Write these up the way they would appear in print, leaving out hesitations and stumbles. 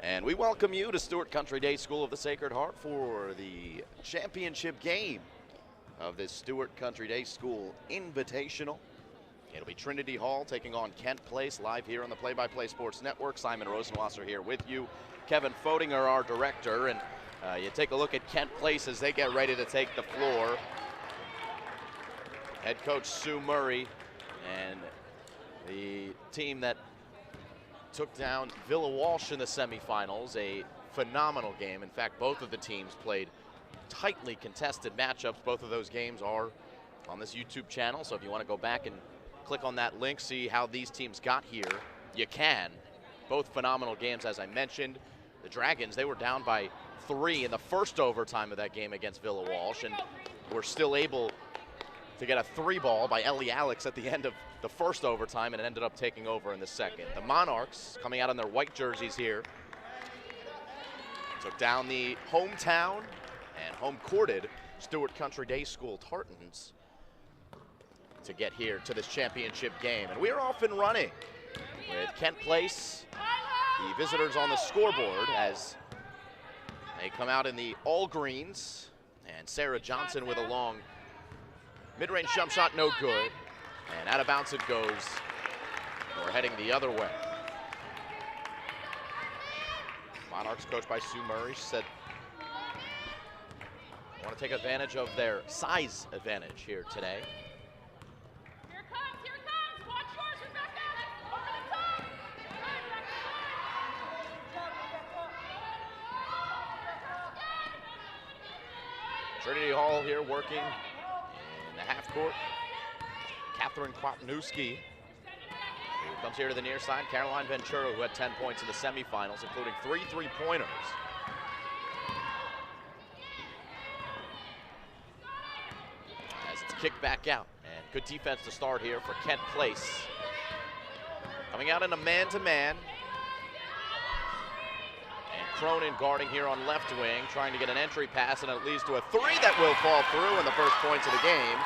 And we welcome you to Stuart Country Day School of the Sacred Heart for the championship game of this Stuart Country Day School Invitational. It'll be Trinity Hall taking on Kent Place, live here on the Play-by-Play Sports Network. Simon Rosenwasser here with you. Kevin Fodinger, our director, and you take a look at Kent Place as they get ready to take the floor. Head coach Sue Murray and the team that took down Villa Walsh in the semifinals, a phenomenal game. In fact, both of the teams played tightly contested matchups. Both of those games are on this YouTube channel, so if you want to go back and click on that link, see how these teams got here, you can. Both phenomenal games, as I mentioned. The Dragons, they were down by 3 in the first overtime of that game against Villa Walsh, and were still able to get a 3-ball by Ellie Alex at the end of the first overtime, and it ended up taking over in the second. The Monarchs, coming out in their white jerseys here, took down the hometown and home-courted Stuart Country Day School Tartans to get here to this championship game. And we're off and running with Kent Place, the visitors on the scoreboard, as they come out in the all greens, and Sarah Johnson with a long mid-range jump shot, no good. And out of bounds it goes. We're heading the other way. Monarchs coached by Sue Murray. She said, want to take advantage of their size advantage here today. Here it comes, here it comes. Watch yours, we're back at it. Over the top. Trinity Hall here working in the half court. Catherine Kwapniewski, who comes here to the near side. Caroline Ventura, who had 10 points in the semifinals, including 3 3-pointers. As it's kicked back out, and good defense to start here for Kent Place. Coming out in a man-to-man. And Cronin guarding here on left wing, trying to get an entry pass, and it leads to a 3 that will fall through, and the first points of the game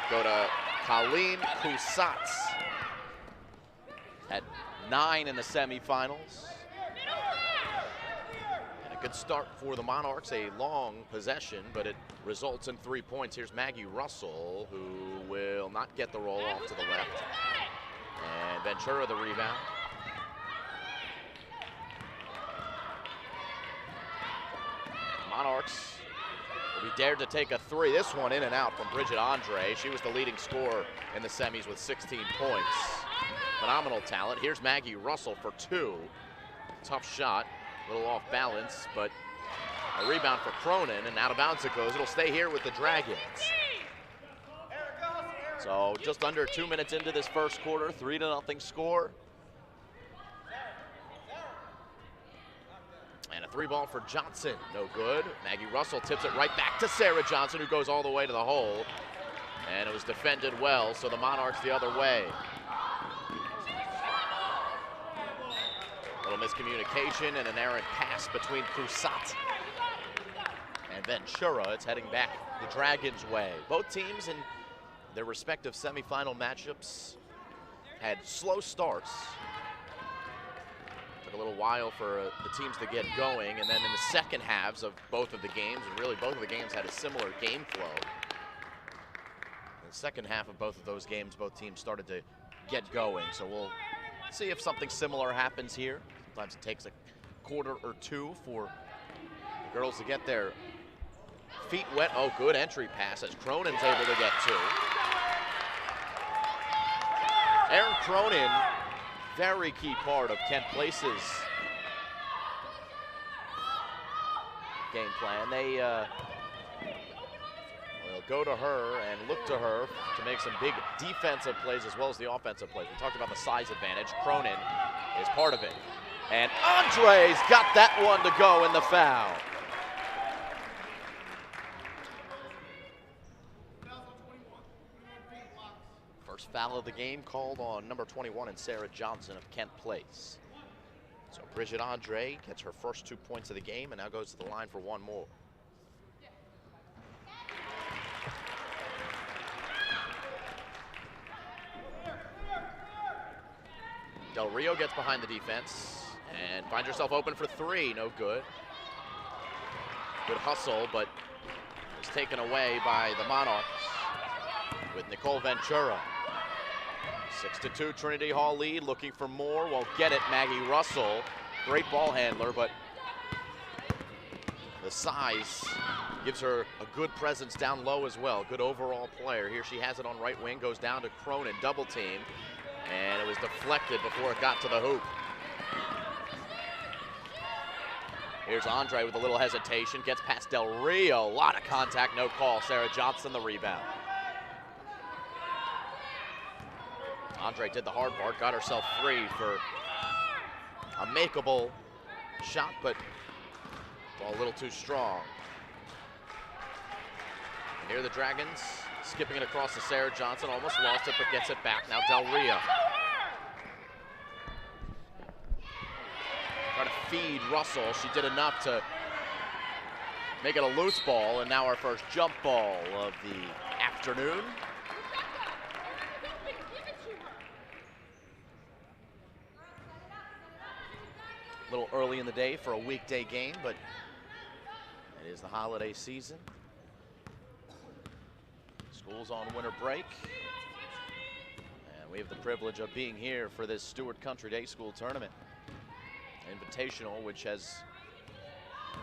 go to Colleen Kusatz at 9 in the semifinals. And a good start for the Monarchs, a long possession, but it results in 3 points. Here's Maggie Russell, who will not get the roll off to the left. And Ventura the rebound. Monarchs will be dared to take a 3. This one in and out from Bridget Andre. She was the leading scorer in the semis with 16 points. Phenomenal talent. Here's Maggie Russell for 2. Tough shot, a little off balance, but a rebound for Cronin, and out of bounds it goes. It'll stay here with the Dragons. So just under 2 minutes into this first quarter, 3-0 score. And a 3-ball for Johnson, no good. Maggie Russell tips it right back to Sarah Johnson, who goes all the way to the hole. And it was defended well, so the Monarchs the other way. A little miscommunication and an errant pass between Kusat and Ventura. It's heading back the Dragons' way. Both teams in their respective semifinal matchups had slow starts. Took a little while for the teams to get going, and then in the second halves of both of the games, and really both of the games had a similar game flow. In the second half of both of those games, both teams started to get going, so we'll see if something similar happens here. Sometimes it takes a quarter or two for the girls to get their feet wet. Oh, good entry pass as Cronin's able to get 2. Erin Cronin, very key part of Kent Place's game plan. They will go to her and look to her to make some big defensive plays as well as the offensive plays. We talked about the size advantage. Cronin is part of it. And Andre's got that one to go in the foul. First foul of the game called on number 21 and Sarah Johnson of Kent Place. So Bridget Andre gets her first 2 points of the game and now goes to the line for 1 more. Del Rio gets behind the defense And finds herself open for three, no good. Good hustle, but was taken away by the Monarchs with Nicole Ventura. 6-2 Trinity Hall lead, looking for more, won't get it. Maggie Russell, great ball handler, but the size gives her a good presence down low as well. Good overall player. Here she has it on right wing, goes down to Cronin, double team, and it was deflected before it got to the hoop. Here's Andre with a little hesitation, gets past Del Rio, a lot of contact, no call. Sarah Johnson the rebound. Andre did the hard part, got herself free for a makeable shot, but ball a little too strong. And here the Dragons skipping it across to Sarah Johnson, almost lost it, but gets it back. Now Del Rio. Try to feed Russell. She did enough to make it a loose ball, and now our first jump ball of the afternoon. A little early in the day for a weekday game, but it is the holiday season. School's on winter break. And we have the privilege of being here for this Stuart Country Day School Tournament. Invitational, which has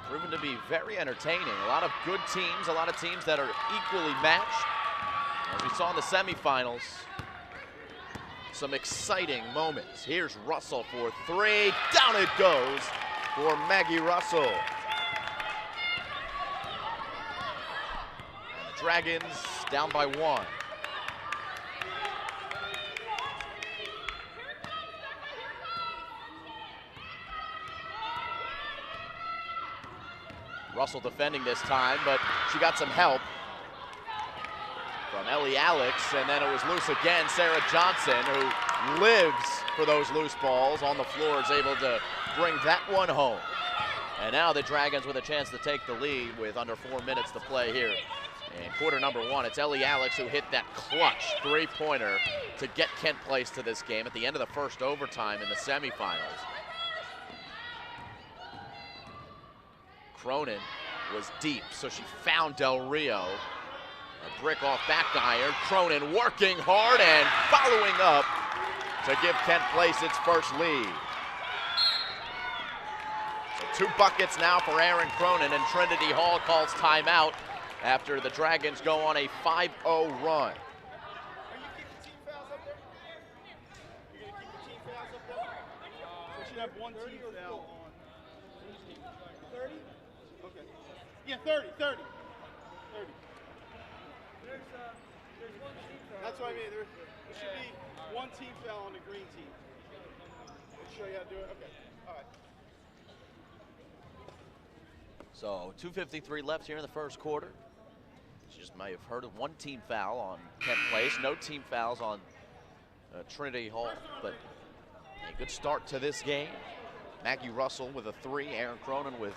proven to be very entertaining. A lot of good teams, a lot of teams that are equally matched. As we saw in the semifinals, some exciting moments. Here's Russell for three. Down it goes for Maggie Russell. And the Dragons down by one. Russell defending this time, but she got some help from Ellie Alex, and then it was loose again. Sarah Johnson, who lives for those loose balls on the floor, is able to bring that one home. And now the Dragons with a chance to take the lead with under 4 minutes to play here in quarter number one. It's Ellie Alex who hit that clutch three-pointer to get Kent Place to this game at the end of the first overtime in the semifinals. Cronin was deep, so she found Del Rio. A brick off back iron. Cronin working hard and following up to give Kent Place its first lead. So 2 buckets now for Aaron Cronin, and Trinity Hall calls timeout after the Dragons go on a 5-0 run. Are you keeping team fouls up there? You're going to keep the team fouls up there? So we should have one team foul on. 30? Okay. Yeah, 30. There's one team foul. That's what I mean. There should be one team foul on the green team. I'll show you how to do it. Okay. All right. So 2:53 left here in the first quarter. You just may have heard of one team foul on Kent Place. No team fouls on Trinity Hall, but a good start to this game. Maggie Russell with a 3, Aaron Cronin with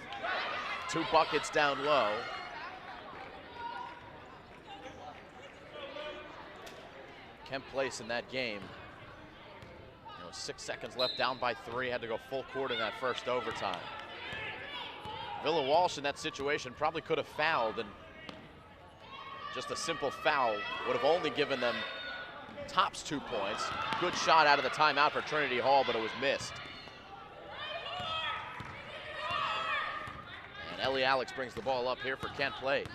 2 buckets down low. Kent Place in that game, 6 seconds left, down by 3, had to go full court in that first overtime. Villa Walsh in that situation probably could have fouled, and just a simple foul would have only given them tops 2 points. Good shot out of the timeout for Trinity Hall, but it was missed. And Ellie Alex brings the ball up here for Kent Place.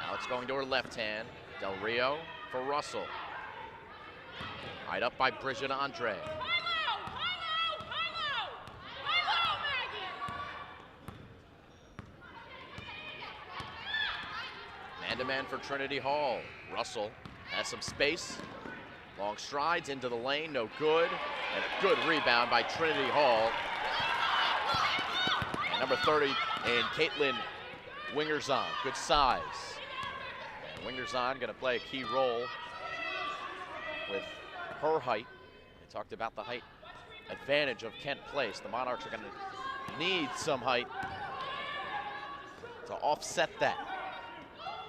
Alex going to her left hand. Del Rio for Russell. Tied up by Bridget Andre. Man-to-man for Trinity Hall. Russell has some space. Long strides into the lane, no good. And a good rebound by Trinity Hall. And number 30 in Caitlin Wingerzon, good size. And Wingerzon gonna play a key role with her height. We talked about the height advantage of Kent Place. The Monarchs are gonna need some height to offset that.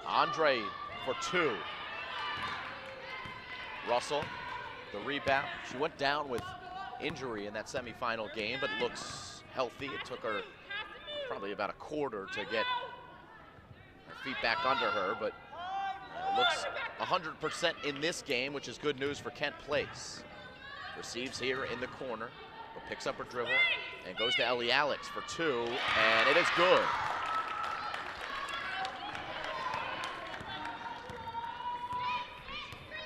Andre for 2. Russell, the rebound. She went down with injury in that semifinal game, but looks healthy. It took her probably about a quarter to get her feet back under her, but looks 100% in this game, which is good news for Kent Place. Receives here in the corner, but picks up her dribble and goes to Ellie Alex for two, and it is good.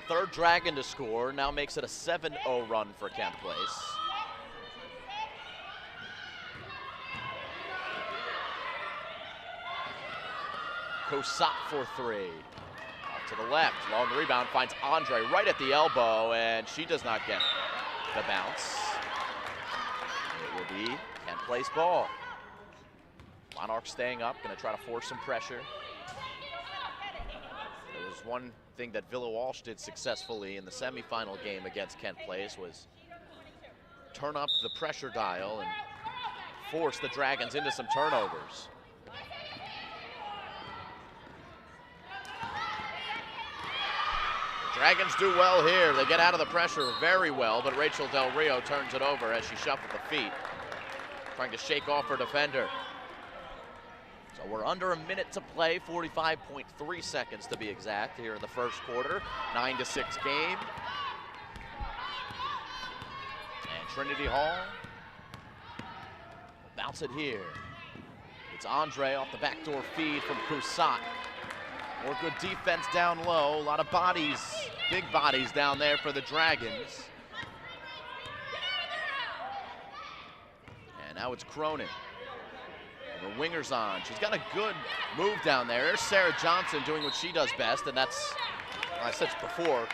Third Dragon to score, now makes it a 7-0 run for Kent Place. Kosat for three. Off to the left, long rebound, finds Andre right at the elbow, and she does not get the bounce. It will be Kent Place ball. Monarchs staying up, gonna try to force some pressure. There was one thing that Villa Walsh did successfully in the semifinal game against Kent Place was turn up the pressure dial and force the Dragons into some turnovers. Dragons do well here. They get out of the pressure very well, but Rachel Del Rio turns it over as she shuffled the feet, trying to shake off her defender. So we're under a minute to play, 45.3 seconds to be exact here in the first quarter. 9-6 game. And Trinity Hall will bounce it here. It's Andre off the backdoor feed from Kusat. More good defense down low. A lot of bodies, big bodies down there for the Dragons. And now it's Cronin. The winger's on. She's got a good move down there. There's Sarah Johnson doing what she does best, and that's, I said before,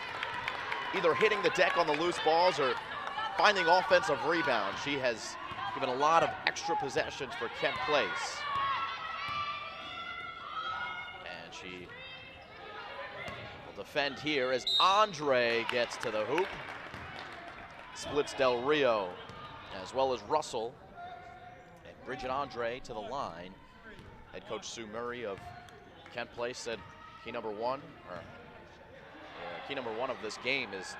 either hitting the deck on the loose balls or finding offensive rebounds. She has given a lot of extra possessions for Kent Place. And she will defend here as Andre gets to the hoop. Splits Del Rio as well as Russell. Bridget Andre to the line. Head coach Sue Murray of Kent Place said key number one of this game is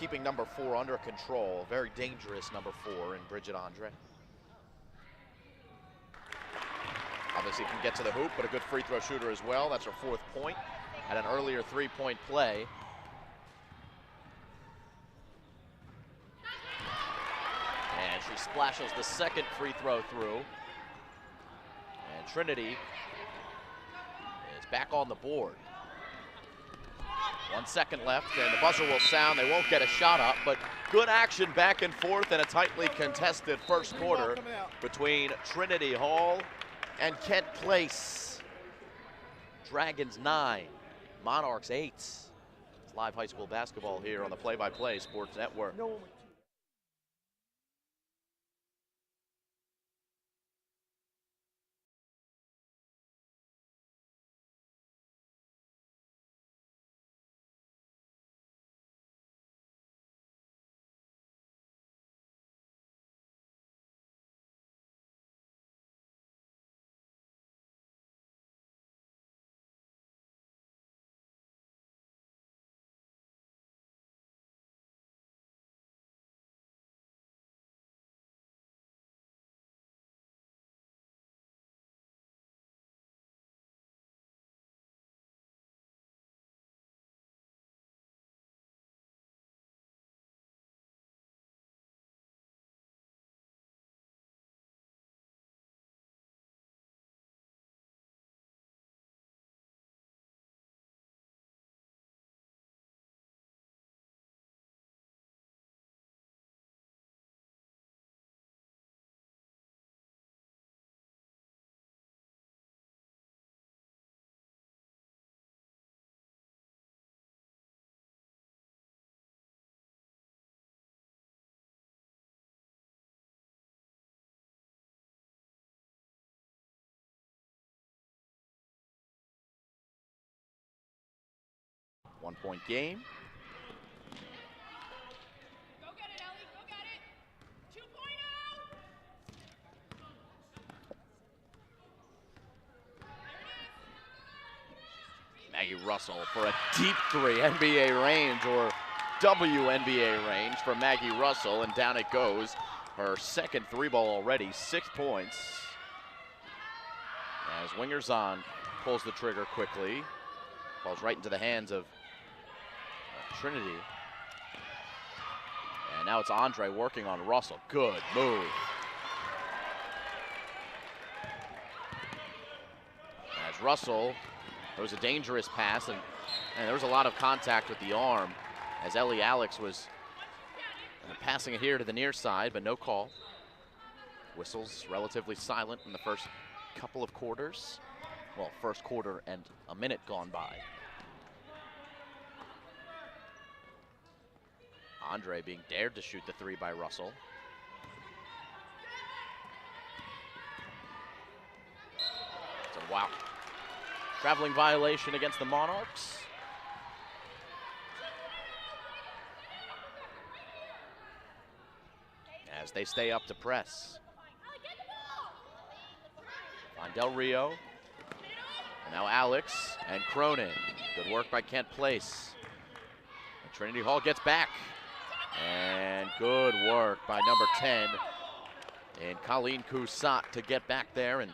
keeping number 4 under control. Very dangerous number 4 in Bridget Andre. Obviously can get to the hoop, but a good free throw shooter as well. That's her 4th point at an earlier 3-point play. And she splashes the second free throw through. And Trinity is back on the board. 1 second left, and the buzzer will sound. They won't get a shot up, but good action back and forth in a tightly contested first quarter between Trinity Hall and Kent Place. Dragons 9, Monarchs 8. It's live high school basketball here on the Play-by-Play Sports Network. One-point game. Go get it, Ellie. Go get it. 2.0. Maggie Russell for a deep 3, NBA range, or WNBA range for Maggie Russell, and down it goes. Her second three ball already, 6 points. As Wingerzon pulls the trigger quickly. Falls right into the hands of Trinity. And now it's Andre working on Russell. Good move. As Russell, there was a dangerous pass, and there was a lot of contact with the arm as Ellie Alex was passing it here to the near side, but no call. Whistles relatively silent in the first couple of quarters. Well, first quarter and a minute gone by. Andre being dared to shoot the three by Russell. So, wow. Traveling violation against the Monarchs. As they stay up to press. On Del Rio. And now Alex and Cronin. Good work by Kent Place. And Trinity Hall gets back. And good work by number 10 and Colleen Coussat to get back there and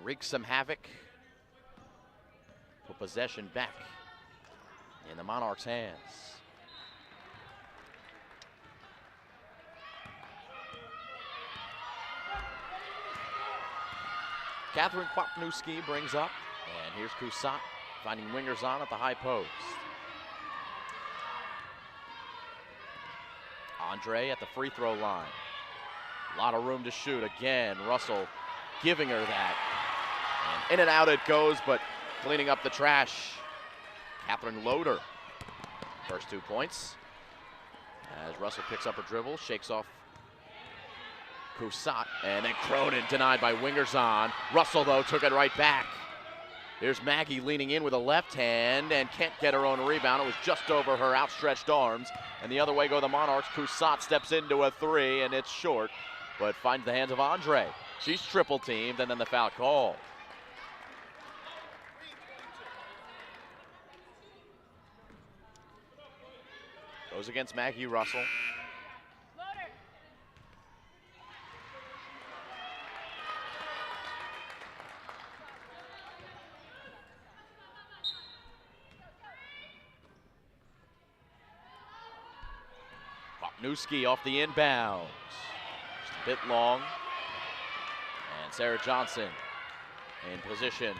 wreak some havoc. Put possession back in the Monarchs' hands. Catherine Kwapniewski brings up, and here's Coussat finding Wingerzon at the high post. Andre at the free throw line. A lot of room to shoot. Again, Russell giving her that. And in and out it goes, but cleaning up the trash. Catherine Loader, first 2 points. As Russell picks up her dribble, shakes off Coussat, and then Cronin denied by Wingerzon. Russell, though, took it right back. Here's Maggie leaning in with a left hand and can't get her own rebound. It was just over her outstretched arms. And the other way go the Monarchs. Coussat steps into a three, and it's short, but finds the hands of Andre. She's triple teamed, and then the foul call. Goes against Maggie Russell. Kwapniewski off the inbounds. Just a bit long. And Sarah Johnson in position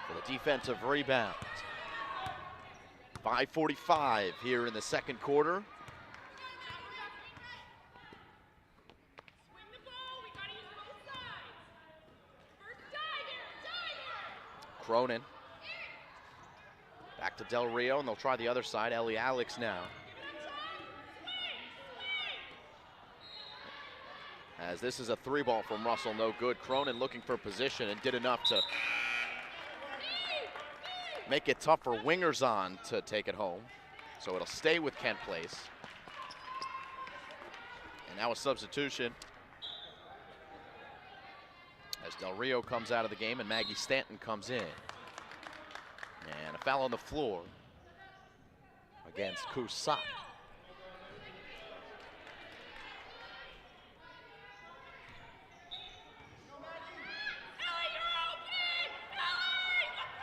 for the defensive rebound. 5:45 here in the second quarter. Cronin. Back to Del Rio, and they'll try the other side. Ellie Alex now. As this is a three ball from Russell, no good. Cronin looking for position and did enough to make it tough for Wingerzon to take it home. So it'll stay with Kent Place. And now a substitution as Del Rio comes out of the game and Maggie Stanton comes in. And a foul on the floor against Coussat.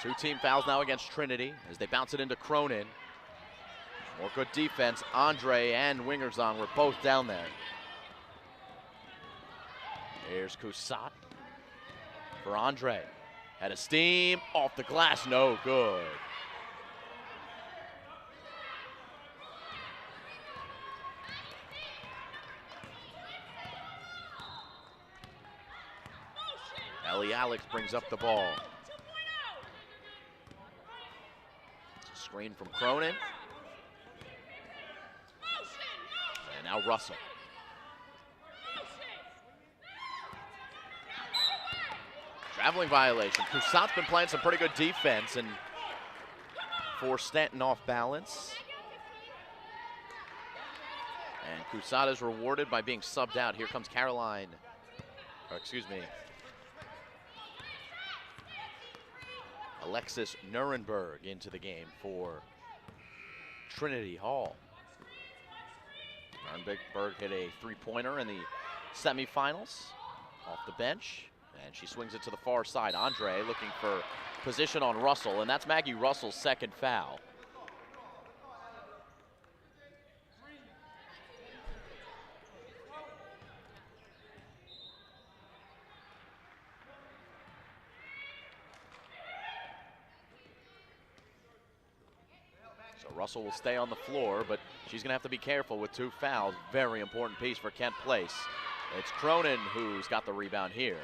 Two team fouls now against Trinity as they bounce it into Cronin. More good defense. Andre and Wingerzon were both down there. Here's Coussat for Andre. Had a steam off the glass, no good. Ellie Alex brings up the ball. Screen from Cronin. And now Russell. Traveling violation. Coussat's been playing some pretty good defense and forced Stanton off balance. And Coussat is rewarded by being subbed out. Here comes Caroline. Or excuse me. Alexis Nuremberg into the game for Trinity Hall. Arnberg hit a three-pointer in the semifinals off the bench, and she swings it to the far side. Andre looking for position on Russell, and that's Maggie Russell's second foul. So Russell will stay on the floor, but she's going to have to be careful with 2 fouls. Very important piece for Kent Place. It's Cronin who's got the rebound here,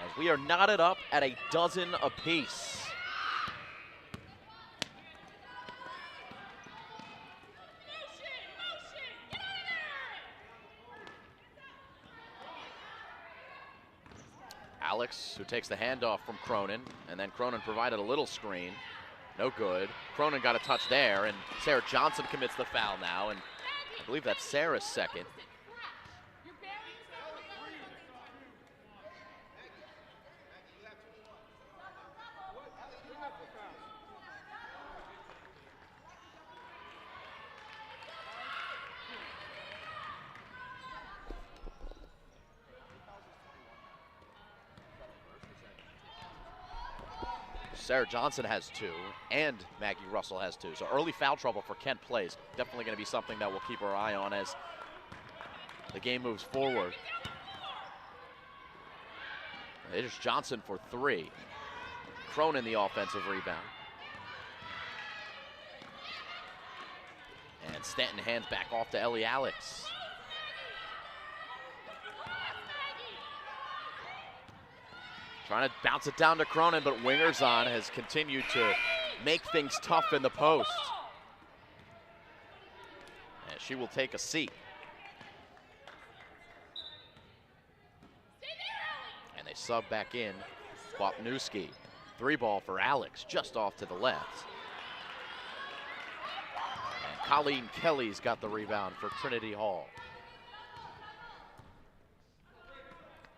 as we are knotted up at a dozen apiece. Alex, who takes the handoff from Cronin, and then Cronin provided a little screen. No good. Cronin got a touch there, and Sarah Johnson commits the foul now, and I believe that's Sarah's second. Sarah Johnson has 2, and Maggie Russell has 2. So early foul trouble for Kent Place. Definitely going to be something that we'll keep our eye on as the game moves forward. It is Johnson for 3. Cronin the offensive rebound. And Stanton hands back off to Ellie Alex. Trying to bounce it down to Cronin, but Wingerzon has continued to make things tough in the post. And she will take a seat. And they sub back in Kwapniewski. 3-ball for Alex, just off to the left. And Colleen Kelly's got the rebound for Trinity Hall.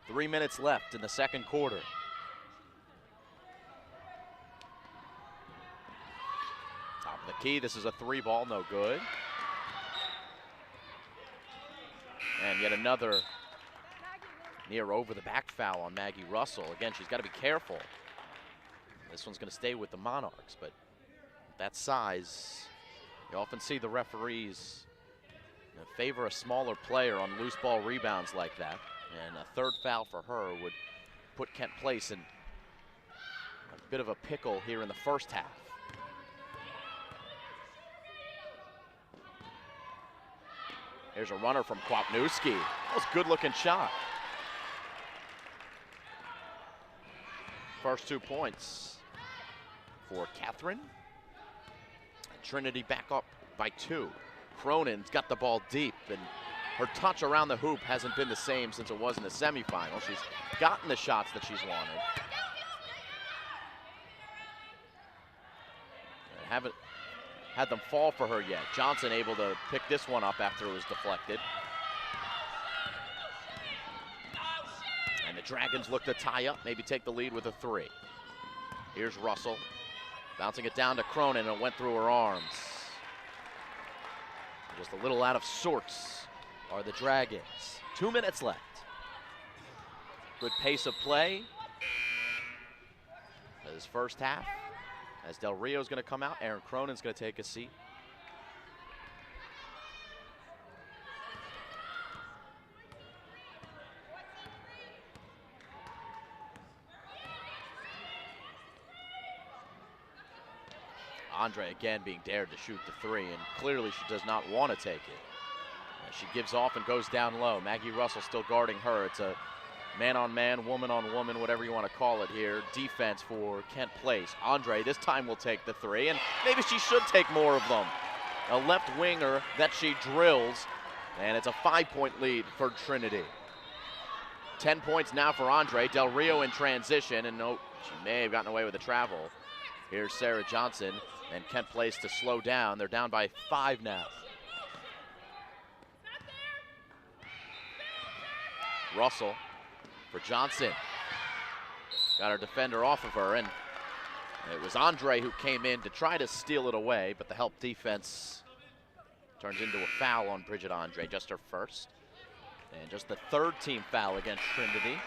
3 minutes left in the second quarter. Top of the key, this is a 3-ball, no good. And yet another near over the back foul on Maggie Russell. Again, she's got to be careful. This one's going to stay with the Monarchs, but that size, you often see the referees favor a smaller player on loose ball rebounds like that. And a 3rd foul for her would put Kent Place in a bit of a pickle here in the first half. Here's a runner from Kwapniewski. That was a good-looking shot. First 2 points for Catherine. And Trinity back up by 2. Cronin's got the ball deep, and her touch around the hoop hasn't been the same since it was in the semifinal. She's gotten the shots that she's wanted. And haven't had them fall for her yet. Johnson able to pick this one up after it was deflected. And the Dragons look to tie up, maybe take the lead with a 3. Here's Russell, bouncing it down to Cronin, and it went through her arms. Just a little out of sorts are the Dragons. 2 minutes left. Good pace of play. This first half, as Del Rio's going to come out, Aaron Cronin's going to take a seat. Andre again being dared to shoot the 3, and clearly she does not want to take it. She gives off and goes down low. Maggie Russell still guarding her. It's a man-on-man, woman-on-woman, whatever you want to call it here, defense for Kent Place. Andre this time will take the 3, and maybe she should take more of them. A left winger that she drills, and it's a 5-point lead for Trinity. 10 points now for Andre. Del Rio in transition, and no, she may have gotten away with the travel. Here's Sarah Johnson, and Kent Place to slow down. They're down by 5 now. Russell for Johnson. Got her defender off of her, and It was Andre who came in to try to steal it away, but the help defense turns into a foul on Bridget Andre, just her first. And just the third team foul against Trinity.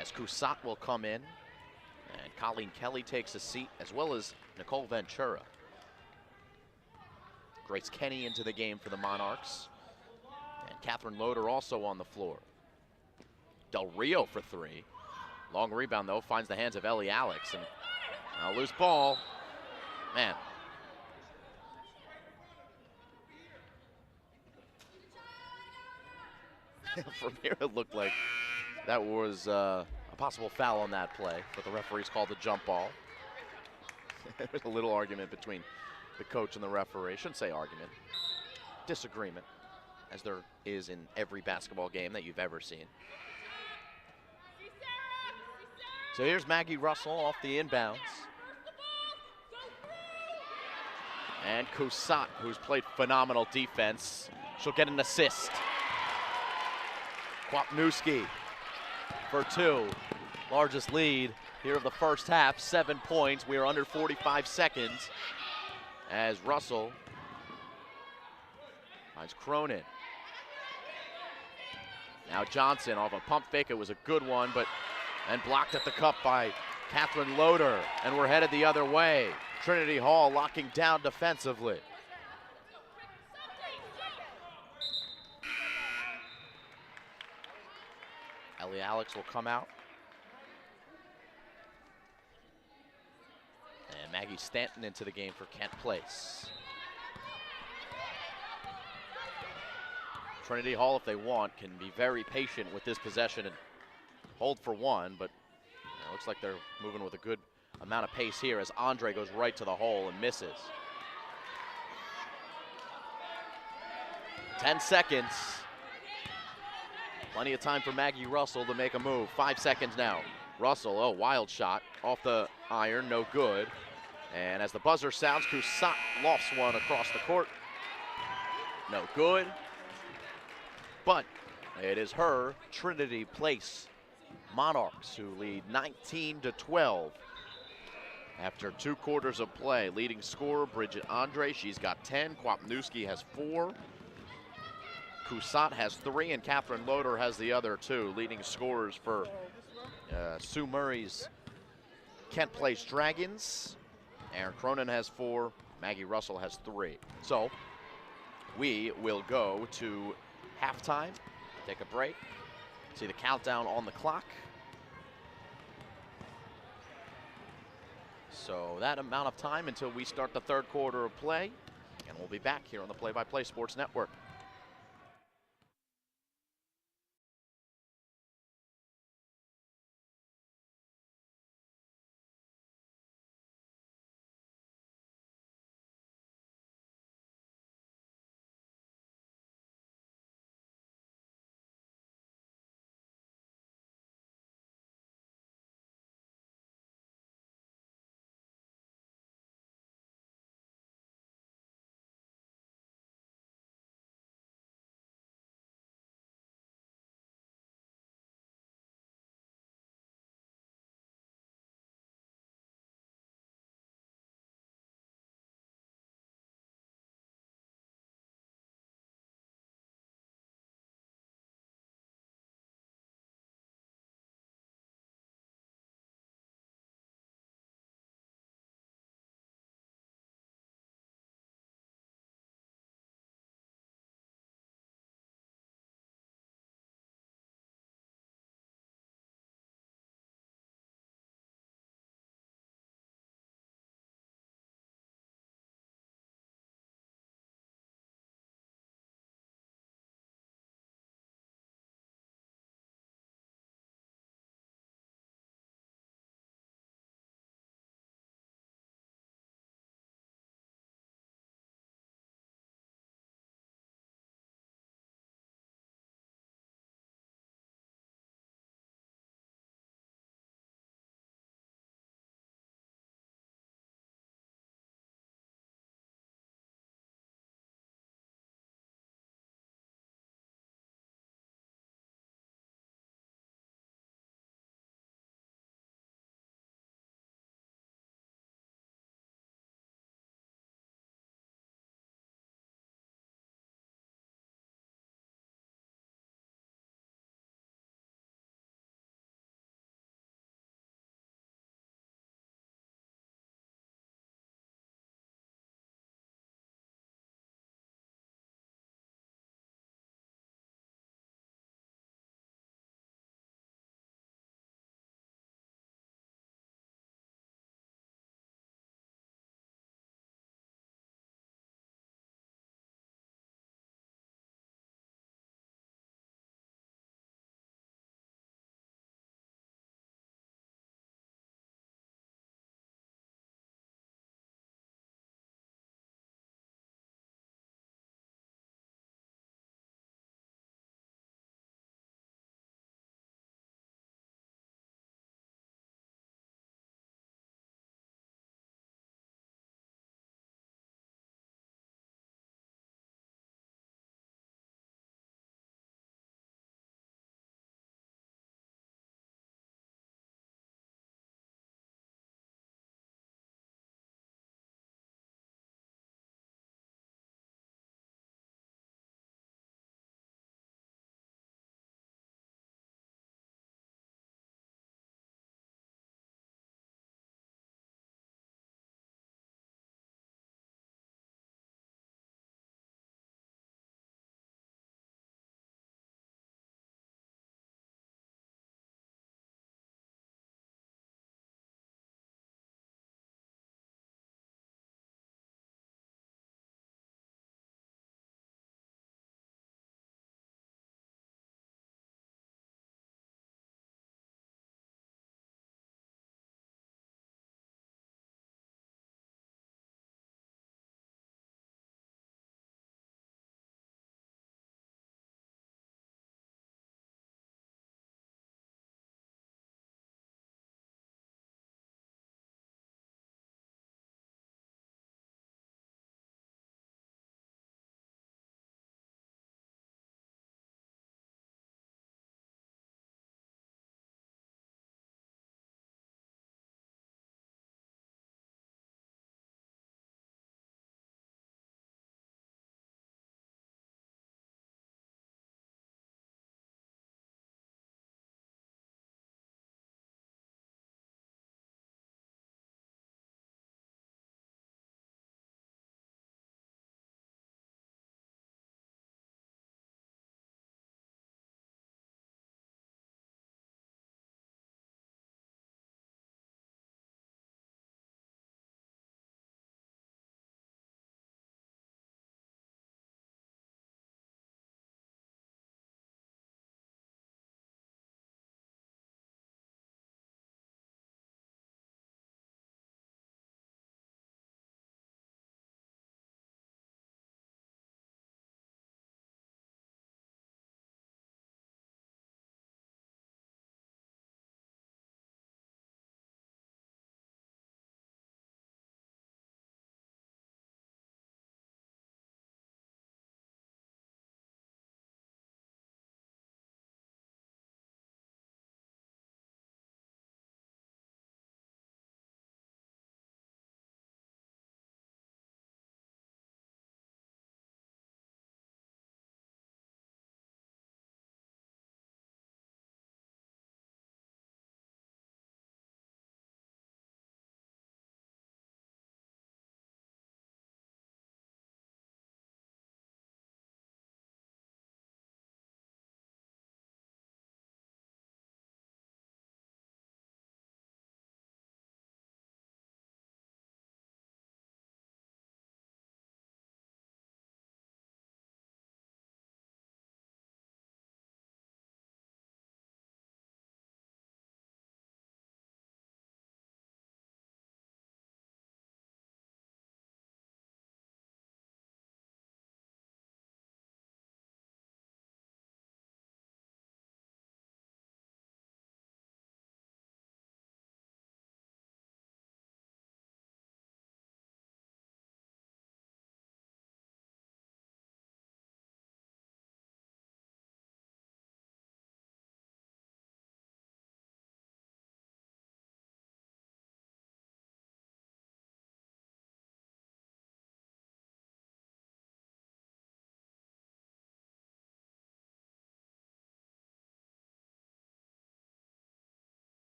As Cusat will come in, and Colleen Kelly takes a seat, as well as Nicole Ventura. Grace Kenny into the game for the Monarchs. And Catherine Loader also on the floor. Del Rio for three. Long rebound, though, finds the hands of Ellie Alex. And a loose ball. Man. From here, it looked like that was a possible foul on that play, but the referees called a jump ball. There was a little argument between the coach and the referee. I shouldn't say argument. Disagreement, as there is in every basketball game that you've ever seen. So here's Maggie Russell off the inbounds. And Cusat, who's played phenomenal defense. She'll get an assist. Kwapniewski for two. Largest lead here of the first half, 7 points. We are under 45 seconds as Russell finds Cronin. Now Johnson off a pump fake. It was a good one, but and blocked at the cup by Catherine Loader. And we're headed the other way. Trinity Hall locking down defensively. Ellie Alex will come out. And Maggie Stanton into the game for Kent Place. Trinity Hall, if they want, can be very patient with this possession and hold for one, but it looks like they're moving with a good amount of pace here as Andre goes right to the hole and misses. 10 seconds. Plenty of time for Maggie Russell to make a move. 5 seconds now. Russell, oh, wild shot off the iron, no good. And as the buzzer sounds, Cusat lofts one across the court. No good. But it is her Trinity Place Monarchs who lead 19-12 after 2 quarters of play. Leading scorer Bridget Andre, she's got 10. Kwapniewski has 4. Cusat has 3, and Catherine Loader has the other 2. Leading scorers for Sue Murray's Kent Place Dragons. Aaron Cronin has 4. Maggie Russell has 3. So we will go to halftime, take a break, see the countdown on the clock. So that amount of time until we start the 3rd quarter of play, and we'll be back here on the Play by Play Sports Network.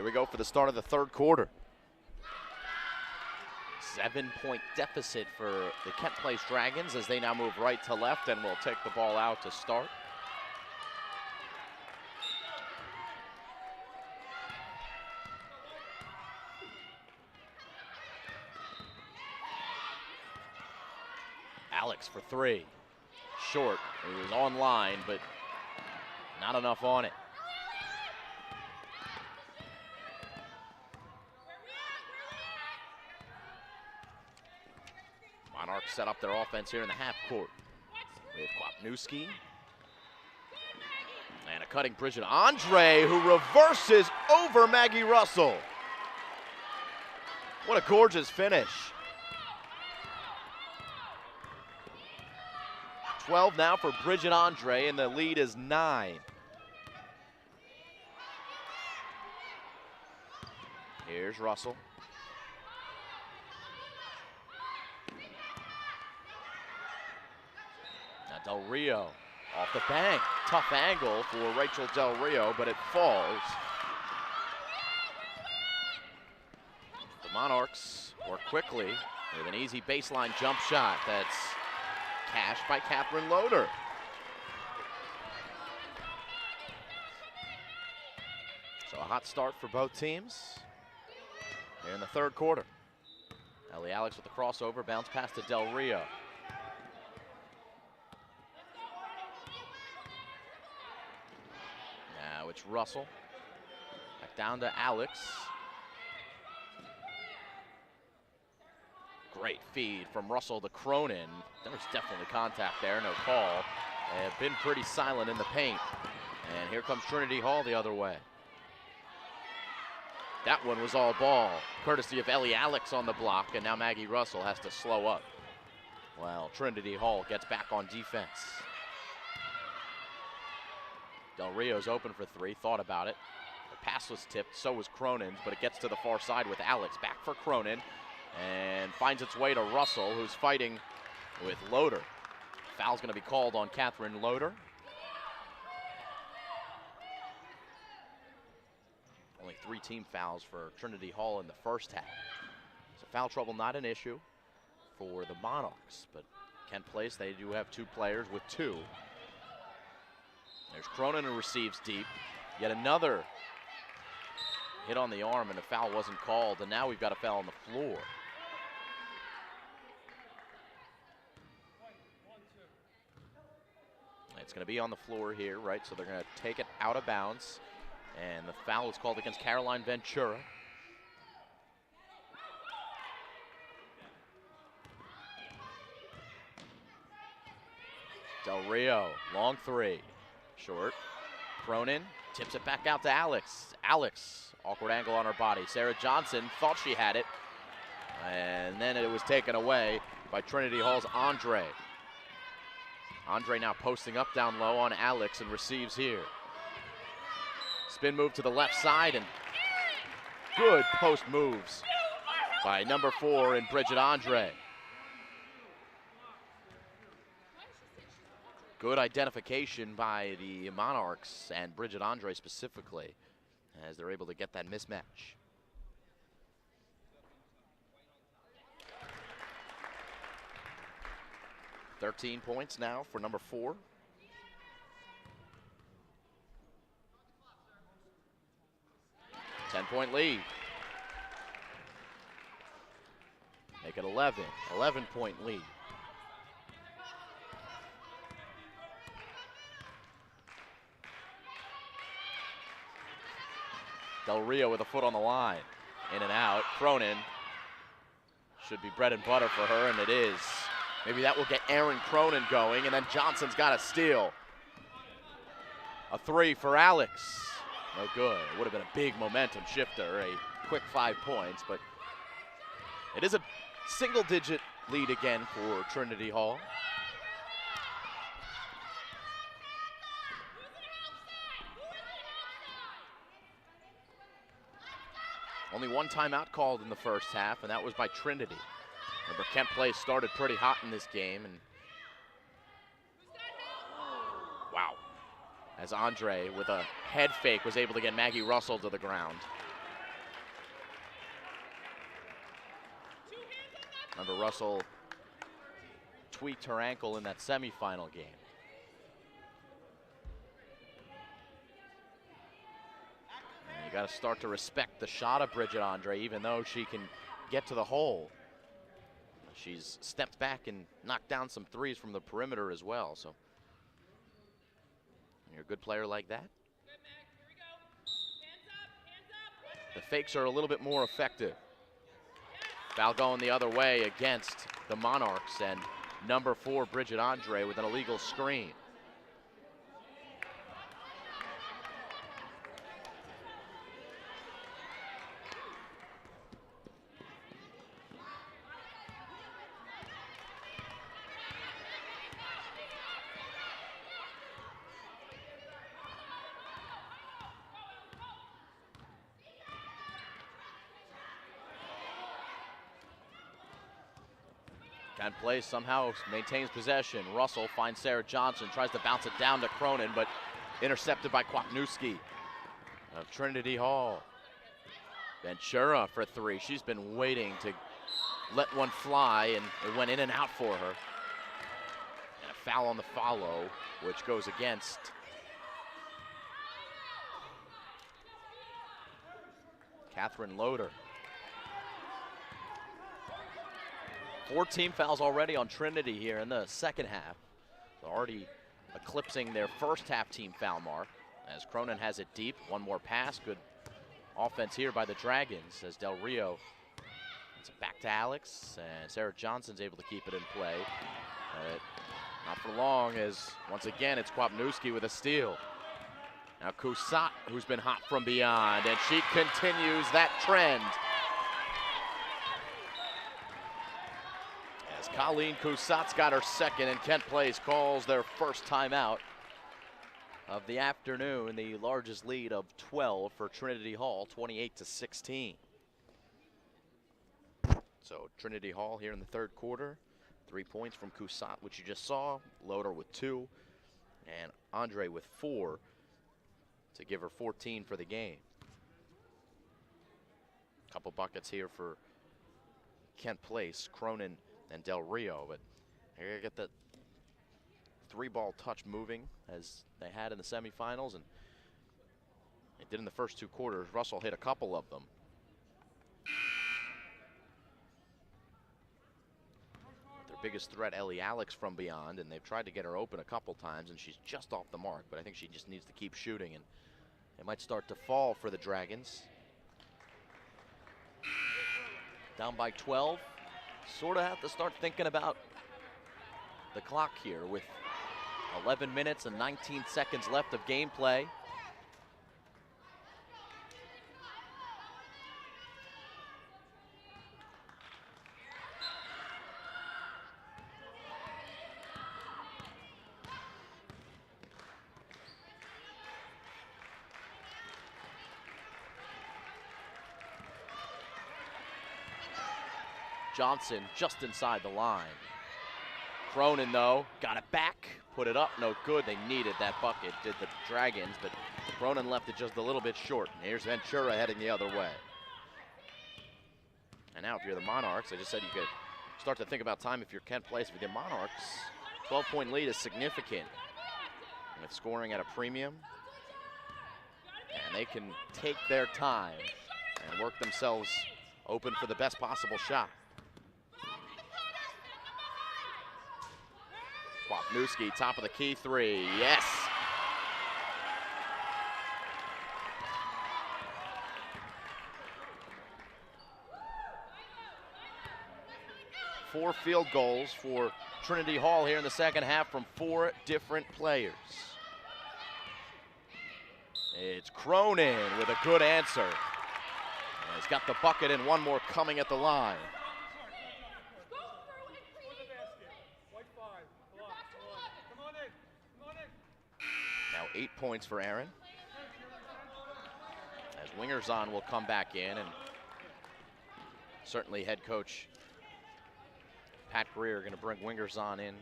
Here we go for the start of the third quarter. 7-point deficit for the Kent Place Dragons as they now move right to left and will take the ball out to start. Alex for three. Short. He was on line, but not enough on it. Monarchs set up their offense here in the half court with Kwapniewski. And a cutting Bridget Andre, who reverses over Maggie Russell. What a gorgeous finish. 12 now for Bridget Andre, and the lead is 9. Here's Russell. Now Del Rio off the bank. Tough angle for Rachel Del Rio, but it falls. The Monarchs work quickly with an easy baseline jump shot that's cashed by Catherine Loader. So a hot start for both teams here in the third quarter. Ellie Alex with the crossover, bounce pass to Del Rio. Now it's Russell. Back down to Alex. Great feed from Russell to Cronin. There was definitely contact there, no call. They have been pretty silent in the paint. And here comes Trinity Hall the other way. That one was all ball, courtesy of Ellie Alex on the block, and now Maggie Russell has to slow up. Well, Trinity Hall gets back on defense. Del Rio's open for three, thought about it. The pass was tipped, so was Cronin's, but it gets to the far side with Alex. Back for Cronin, and finds its way to Russell, who's fighting with Loader. Foul's gonna be called on Catherine Loader. Only 3 team fouls for Trinity Hall in the first half. So foul trouble not an issue for the Monarchs, but Kent Place, they do have 2 players with 2. There's Cronin who receives deep. Yet another hit on the arm, and a foul wasn't called, and now we've got a foul on the floor. It's going to be on the floor here, right? So they're going to take it out of bounds. And the foul is called against Caroline Ventura. Del Rio, long three. Short. Cronin tips it back out to Alex. Alex, awkward angle on her body. Sarah Johnson thought she had it. And then it was taken away by Trinity Hall's Andre. Andre now posting up down low on Alex and receives here. Spin move to the left side, and good post moves by number 4 in Bridget Andre. Good identification by the Monarchs and Bridget Andre specifically as they're able to get that mismatch. $13 points now for number 4. Ten-point lead. Make it 11. 11-point lead. Del Rio with a foot on the line. In and out. Cronin. Should be bread and butter for her, and it is. Maybe that will get Aaron Cronin going, and then Johnson's got a steal. A 3 for Alex. No good. It would have been a big momentum shifter, a quick 5 points, but it is a single-digit lead again for Trinity Hall. Only 1 timeout called in the first half, and that was by Trinity. Remember, Kent Place started pretty hot in this game, and wow. As Andre, with a head fake, was able to get Maggie Russell to the ground. Remember, Russell tweaked her ankle in that semifinal game. And you got to start to respect the shot of Bridget Andre, even though she can get to the hole. She's stepped back and knocked down some threes from the perimeter as well. So when you're a good player like that, the fakes are a little bit more effective. Foul going the other way against the Monarchs, and number 4, Bridget Andre, with an illegal screen. Kent Place somehow maintains possession. Russell finds Sarah Johnson, tries to bounce it down to Cronin, but intercepted by Kwapniewski of Trinity Hall. Ventura for 3. She's been waiting to let one fly, and it went in and out for her. And a foul on the follow, which goes against Catherine Loader. 4 team fouls already on Trinity here in the second half. They're already eclipsing their first half team foul mark as Cronin has it deep. One more pass. Good offense here by the Dragons as Del Rio. It's back to Alex, and Sarah Johnson's able to keep it in play. Not for long, as once again it's Kwapniewski with a steal. Now Kusat, who's been hot from beyond, and she continues that trend. As Colleen Kusat's got her second, and Kent Place calls their first timeout of the afternoon, the largest lead of 12 for Trinity Hall, 28-16. So Trinity Hall here in the third quarter, 3 points from Kusat, which you just saw, Loader with 2, and Andre with 4 to give her 14 for the game. Couple buckets here for Kent Place, Cronin, and Del Rio, but they're gonna get that 3-ball touch moving as they had in the semifinals, and they did in the first 2 quarters. Russell hit a couple of them. Their biggest threat, Ellie Alex, from beyond, and they've tried to get her open a couple times, and she's just off the mark, but I think she just needs to keep shooting, and it might start to fall for the Dragons. Down by 12. Sort of have to start thinking about the clock here with 11 minutes and 19 seconds left of gameplay. Johnson just inside the line. Cronin, though, got it back, put it up, no good. They needed that bucket, did the Dragons, but Cronin left it just a little bit short. And here's Ventura heading the other way. And now if you're the Monarchs, I just said you could start to think about time if you're Kent Place. With the Monarchs, 12-point lead is significant. With scoring at a premium, and they can take their time and work themselves open for the best possible shot. Kwapniewski, top of the key 3, yes! Four field goals for Trinity Hall here in the second half from 4 different players. It's Cronin with a good answer. And he's got the bucket and one more coming at the line. Now 8 points for Aaron. As Wingerzon will come back in, and certainly head coach Pat Greer going to bring Wingerzon in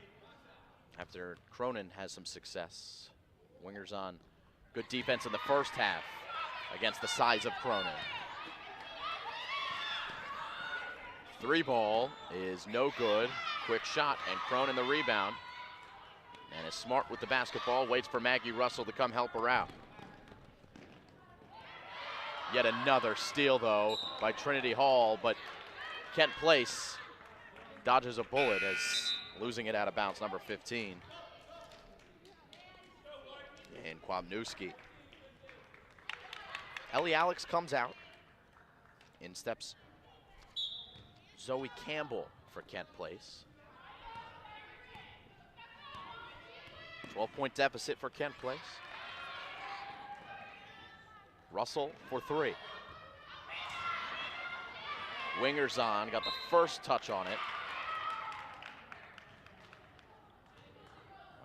after Cronin has some success. Wingerzon, good defense in the first half against the size of Cronin. Three ball is no good. Quick shot, and Cronin the rebound. And is smart with the basketball, waits for Maggie Russell to come help her out. Yet another steal, though, by Trinity Hall, but Kent Place dodges a bullet as losing it out of bounds, number 15. And Kwamnewski. Ellie Alex comes out. In steps Zoe Campbell for Kent Place. 12-point deficit for Kent Place. Russell for three. Wingers on, got the first touch on it.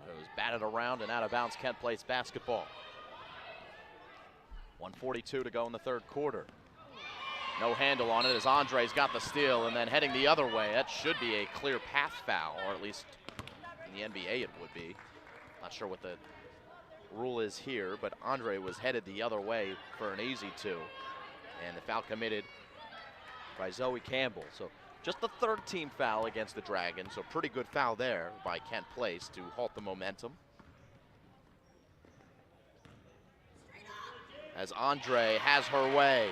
It was batted around and out of bounds. Kent Place basketball. 1:42 to go in the third quarter. No handle on it as Andre's got the steal, and then heading the other way. That should be a clear path foul, or at least in the NBA it would be. Not sure what the rule is here, but Andre was headed the other way for an easy two. And the foul committed by Zoe Campbell. So just the third team foul against the Dragons. So pretty good foul there by Kent Place to halt the momentum. As Andre has her way.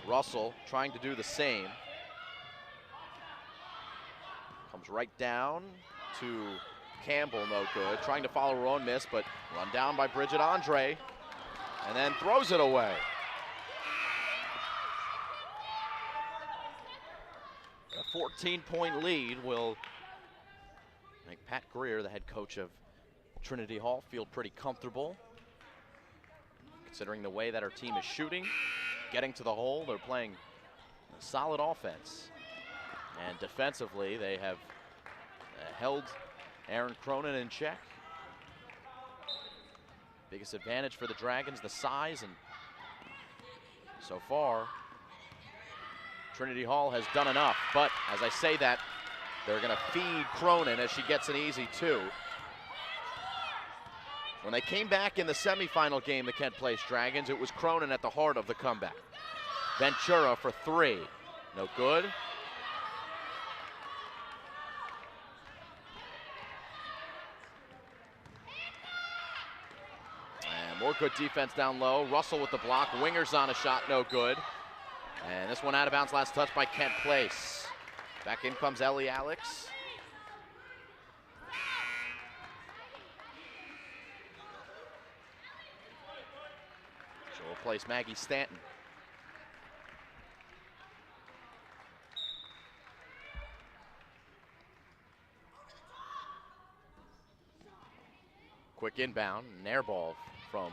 Russell trying to do the same. Comes right down to Campbell, no good. Trying to follow her own miss, but run down by Bridget Andre. And then throws it away. A 14-point lead will make Pat Greer, the head coach of Trinity Hall, feel pretty comfortable. Considering the way that our team is shooting, getting to the hole, they're playing a solid offense. And defensively, they have held Aaron Cronin in check. Biggest advantage for the Dragons, the size, and so far, Trinity Hall has done enough. But as I say that, they're gonna feed Cronin as she gets an easy two. When they came back in the semifinal game, the Kent Place Dragons, it was Cronin at the heart of the comeback. Ventura for three, no good. And more good defense down low. Russell with the block, Wingers on a shot, no good. And this one out of bounds, last touch by Kent Place. Back in comes Ellie Alex. She'll replace Maggie Stanton. Quick inbound, an air ball from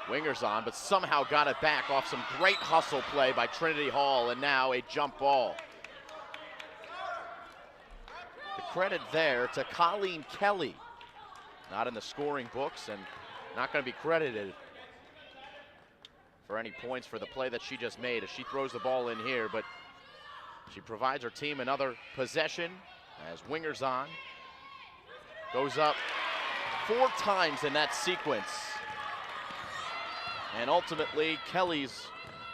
Wingers on, but somehow got it back off some great hustle play by Trinity Hall, and now a jump ball. The credit there to Colleen Kelly. Not in the scoring books and not going to be credited for any points for the play that she just made as she throws the ball in here, but she provides her team another possession as Wingers on. Goes up 4 times in that sequence. And ultimately, Kelly's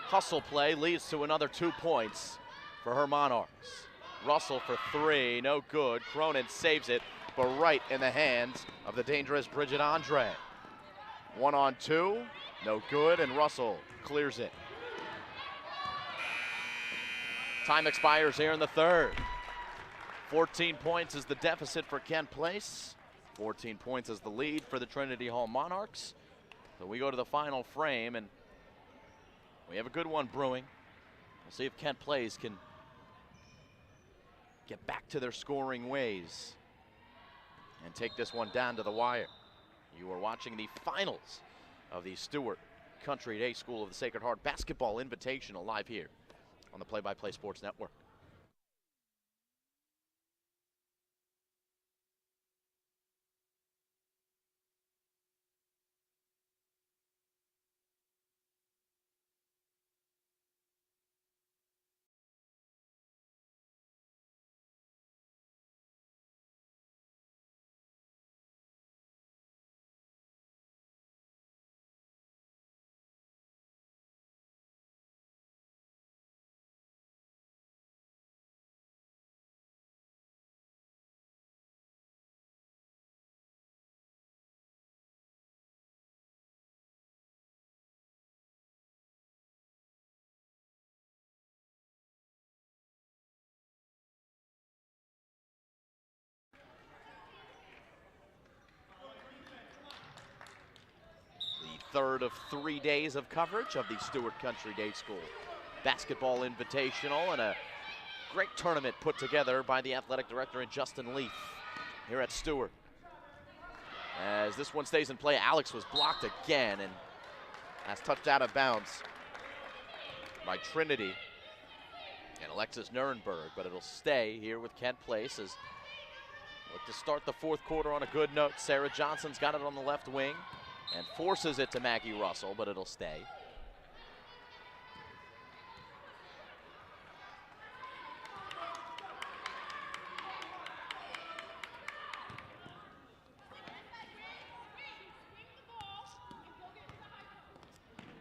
hustle play leads to another 2 points for her Monarchs. Russell for three, no good. Cronin saves it, but right in the hands of the dangerous Bridget Andre. 1-on-2, no good, and Russell clears it. Time expires here in the third. 14 points is the deficit for Kent Place. 14 points is the lead for the Trinity Hall Monarchs. So we go to the final frame, and we have a good one brewing. We'll see if Kent Place can get back to their scoring ways and take this one down to the wire. You are watching the finals of the Stuart Country Day School of the Sacred Heart Basketball Invitational live here on the Play by Play Sports Network. third of 3 days of coverage of the Stuart Country Day School Basketball Invitational, and a great tournament put together by the athletic director and Justin Leaf here at Stuart. As this one stays in play, Alex was blocked again and has touched out of bounds by Trinity and Alexis Nuremberg, but it'll stay here with Kent Place as look to start the fourth quarter on a good note. Sarah Johnson's got it on the left wing and forces it to Maggie Russell, but it'll stay.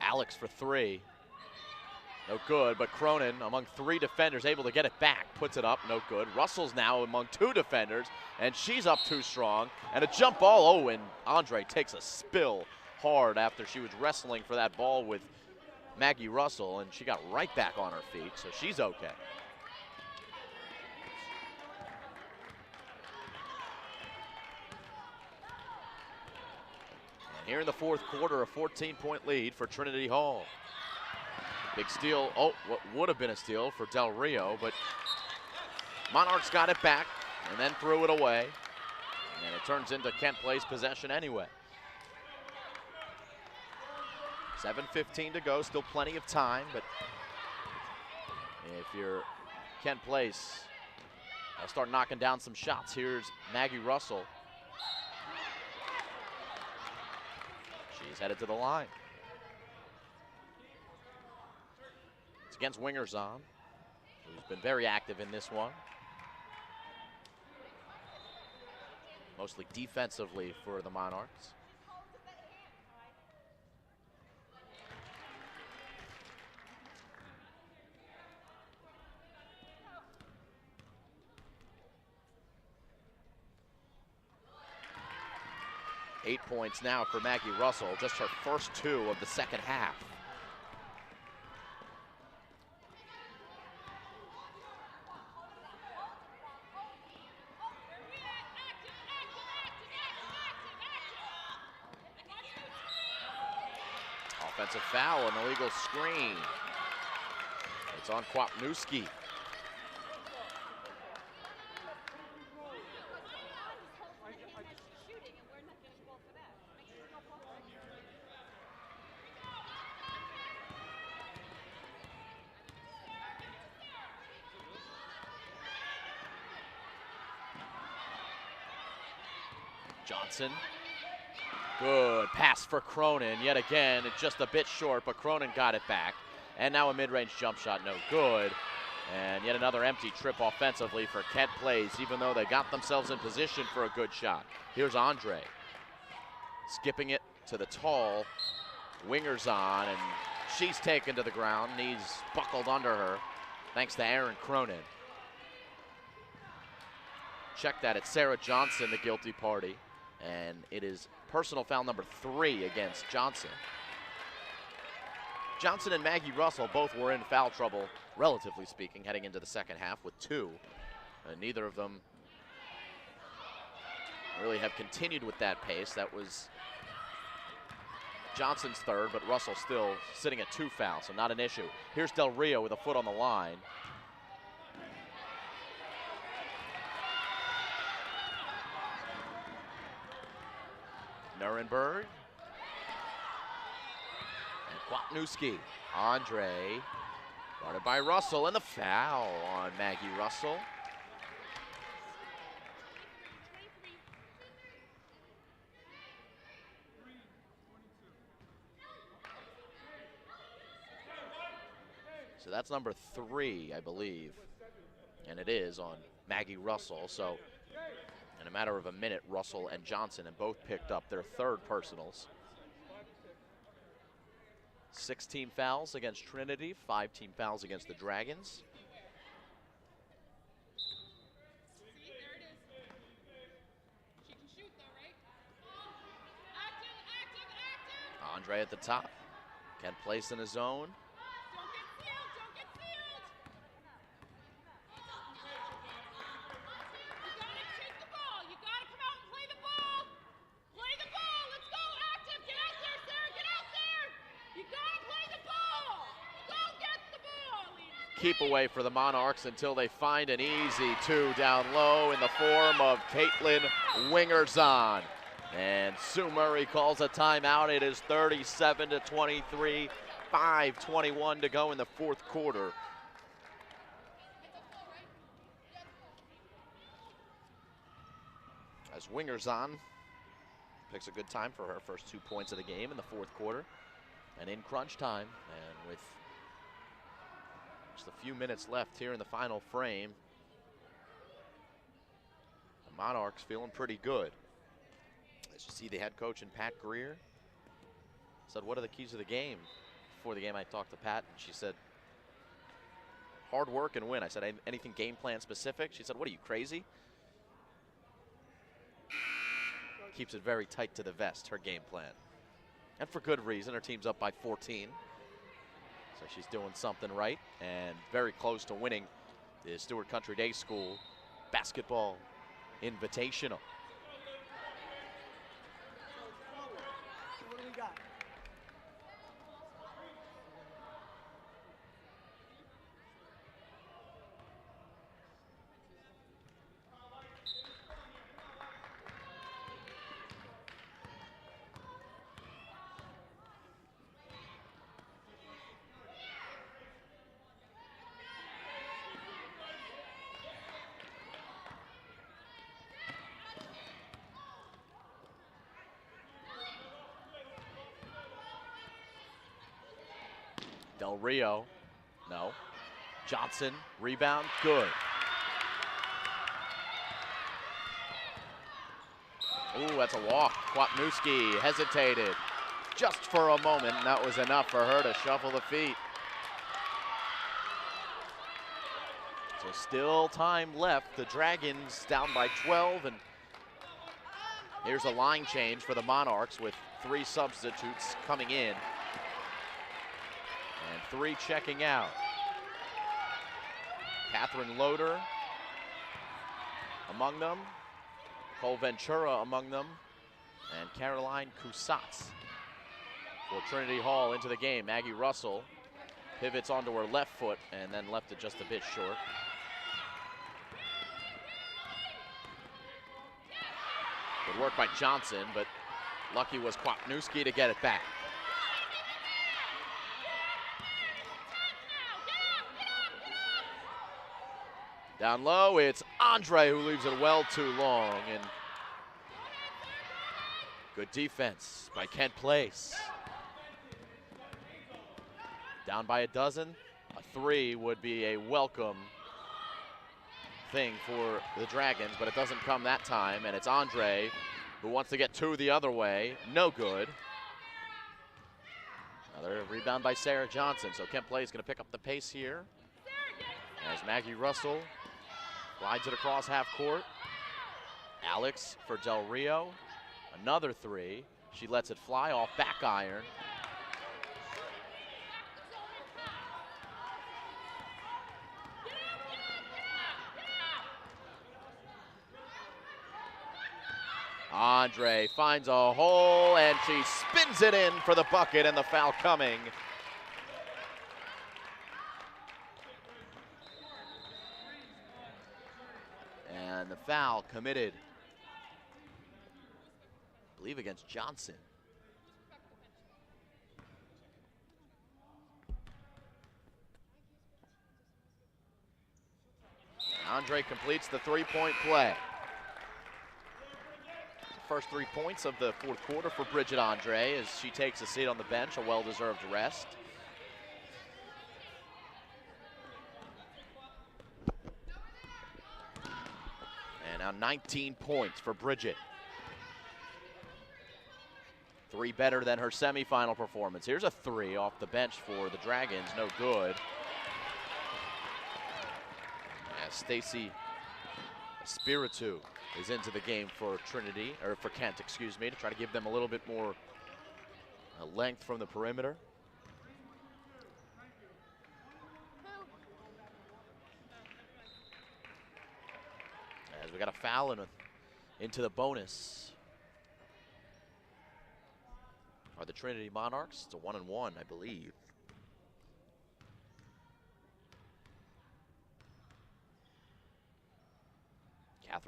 Alex for three. No good, but Cronin among three defenders able to get it back. Puts it up, no good. Russell's now among two defenders, and she's up too strong. And a jump ball, oh, and Andre takes a spill hard after she was wrestling for that ball with Maggie Russell, and she got right back on her feet, so she's okay. And here in the fourth quarter, a 14-point lead for Trinity Hall. Big steal, oh, what would have been a steal for Del Rio, but Monarchs got it back and then threw it away. And it turns into Kent Place possession anyway. 7:15 to go, still plenty of time, but if you're Kent Place, I'll start knocking down some shots. Here's Maggie Russell. She's headed to the line. It's against Wingerzon, who's been very active in this one. Mostly defensively for the Monarchs. Eight points now for Maggie Russell, just her first two of the second half. Offensive foul, an illegal screen. It's on Kwapniewski. Johnson. Good pass for Cronin. Yet again, it's just a bit short, but Cronin got it back. And now a mid-range jump shot, no good. And yet another empty trip offensively for Kent Place, even though they got themselves in position for a good shot. Here's Andre. Skipping it to the tall Wingerzon, and she's taken to the ground. Knees buckled under her, thanks to Aaron Cronin. Check that, it's Sarah Johnson, the guilty party. And it is personal foul number 3 against Johnson. Johnson and Maggie Russell both were in foul trouble, relatively speaking, heading into the second half with 2. Neither of them really have continued with that pace. That was Johnson's third, but Russell still sitting at 2 fouls, so not an issue. Here's Del Rio with a foot on the line. Nuremberg. And Kwapniewski. Andre. Guarded by Russell, and the foul on Maggie Russell. So that's number 3, I believe. And it is on Maggie Russell. So in a matter of a minute, Russell and Johnson have both picked up their 3rd personals. 6 team fouls against Trinity, 5 team fouls against the Dragons. See, there it is. She can shoot though, right? Active. Andre at the top. Kent Place in his zone. Don't get sealed, don't get sealed. You gotta take the ball. You gotta come out and play the ball. Play the ball, let's go, active. Get out there, Sarah, get out there. keep away for the Monarchs until they find an easy 2 down low in the form of Caitlin Wingerzon. And Sue Murray calls a timeout. It is 37-23, 5:21 to go in the fourth quarter. As Wingerzon picks a good time for her first 2 points of the game in the fourth quarter. And in crunch time, and with just a few minutes left here in the final frame, the Monarchs feeling pretty good. As you see, the head coach and Pat Greer said, what are the keys to the game? Before the game, I talked to Pat, and she said, hard work and win. I said, anything game plan specific? She said, what are you, crazy? Keeps it very tight to the vest, her game plan. And for good reason. Her team's up by 14. So she's doing something right, and very close to winning the Stuart Country Day School Basketball Invitational. What do we got? Del Rio, no. Johnson, rebound, good. Ooh, that's a walk. Kwapniewski hesitated just for a moment, and that was enough for her to shuffle the feet. So still time left. The Dragons down by 12, and here's a line change for the Monarchs with 3 substitutes coming in. And 3 checking out. Catherine Loader among them, Cole Ventura among them, and Caroline Kusatz for Trinity Hall into the game. Maggie Russell pivots onto her left foot and then left it just a bit short. Good work by Johnson, but lucky was Kwapniewski to get it back. Down low, it's Andre who leaves it well too long, and good defense by Kent Place. Down by a dozen, a 3 would be a welcome thing for the Dragons, but it doesn't come that time, and it's Andre who wants to get 2 the other way, no good. Another rebound by Sarah Johnson, so Kent Place is going to pick up the pace here as Maggie Russell glides it across half court. Alex for Del Rio. Another 3. She lets it fly off back iron. Andre finds a hole, and she spins it in for the bucket, and the foul coming. And the foul committed, I believe, against Johnson. Andre completes the 3-point play. First 3 points of the fourth quarter for Bridget Andre as she takes a seat on the bench, a well-deserved rest. And now 19 points for Bridget. 3 better than her semifinal performance. Here's a 3 off the bench for the Dragons, no good. As Stacy Espiritu is into the game for Trinity, or for Kent, excuse me, to try to give them a little bit more length from the perimeter. As we got a foul and into the bonus are the Trinity Monarchs. It's a 1-and-1, I believe.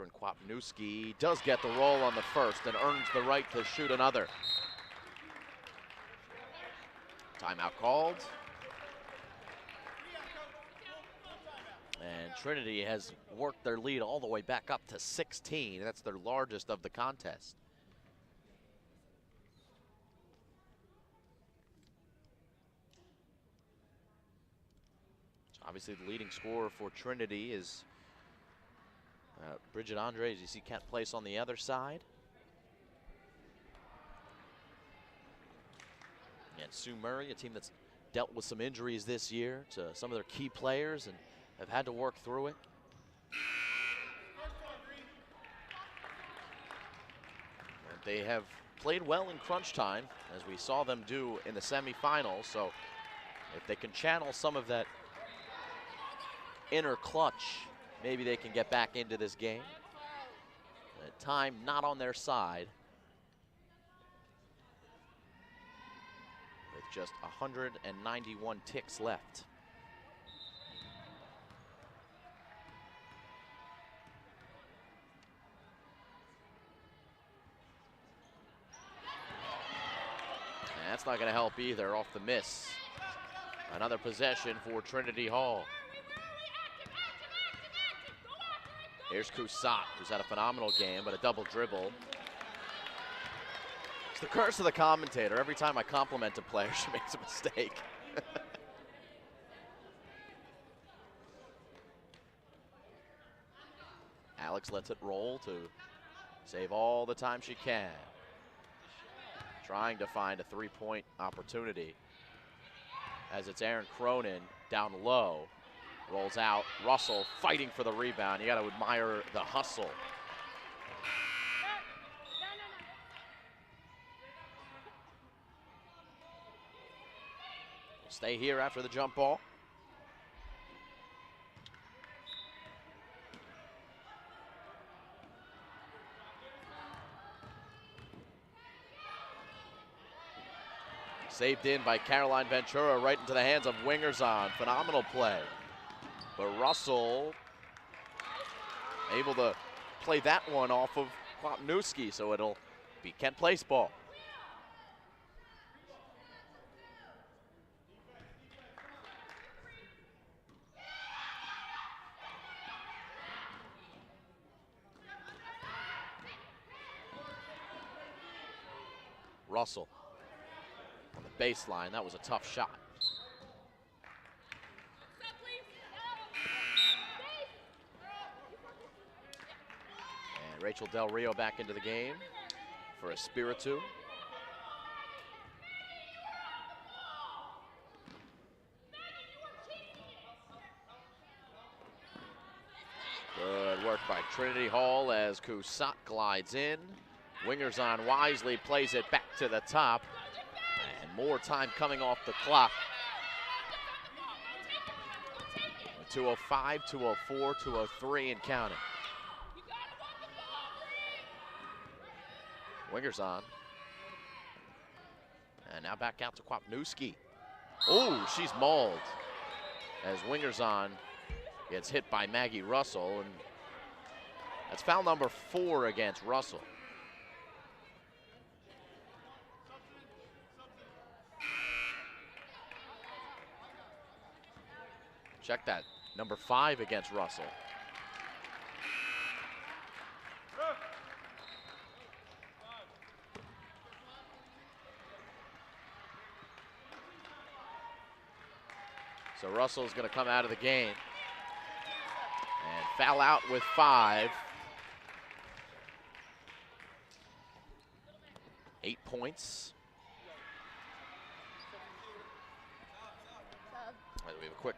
Catherine Kwapniewski does get the roll on the first and earns the right to shoot another. Timeout called. And Trinity has worked their lead all the way back up to 16. That's their largest of the contest. So obviously the leading scorer for Trinity is Bridget Andre, as you see Kent Place on the other side. And Sue Murray, a team that's dealt with some injuries this year to some of their key players and have had to work through it. And they have played well in crunch time, as we saw them do in the semifinals. So if they can channel some of that inner clutch, maybe they can get back into this game. Time not on their side, with just 191 ticks left. And that's not going to help either, off the miss. Another possession for Trinity Hall. Here's Cousat, who's had a phenomenal game, but a double dribble. It's the curse of the commentator. Every time I compliment a player, she makes a mistake. Alex lets it roll to save all the time she can. Trying to find a three-point opportunity, as it's Aaron Cronin down low. Rolls out, Russell fighting for the rebound. You got to admire the hustle. Stay here after the jump ball. Saved in by Caroline Ventura, right into the hands of Wingerzon. Phenomenal play. But Russell able to play that one off of Kwapniewski, so it'll be Kent Place ball. Russell on the baseline. That was a tough shot. And Rachel Del Rio back into the game for Espiritu. Good work by Trinity Hall as Cousat glides in. Wingerzon wisely plays it back to the top. And more time coming off the clock. 2:05, 2:04, 2:03 and counting. Wingerzon. And now back out to Kwapniewski. Oh, she's mauled as Wingerzon gets hit by Maggie Russell, and that's foul number 4 against Russell. Check that, number 5 against Russell. So Russell's going to come out of the game and foul out with 5. 8 points. We have a quick,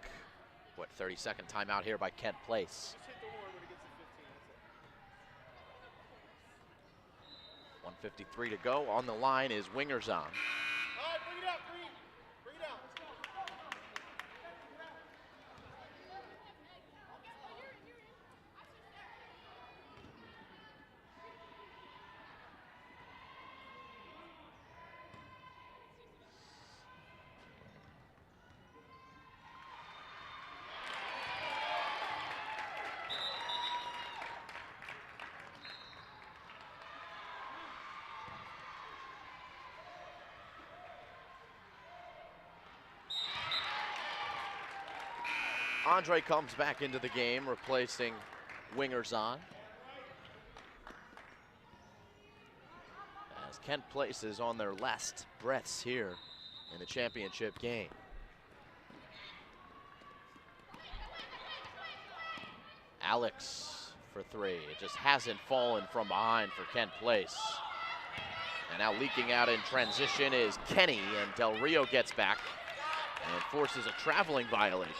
30-second timeout here by Kent Place. 1:53 to go. On the line is Wingerzon. Andre comes back into the game, replacing Wingers on. As Kent Place is on their last breaths here in the championship game. Alex for three. It just hasn't fallen from behind for Kent Place. And now leaking out in transition is Kenny, and Del Rio gets back and forces a traveling violation.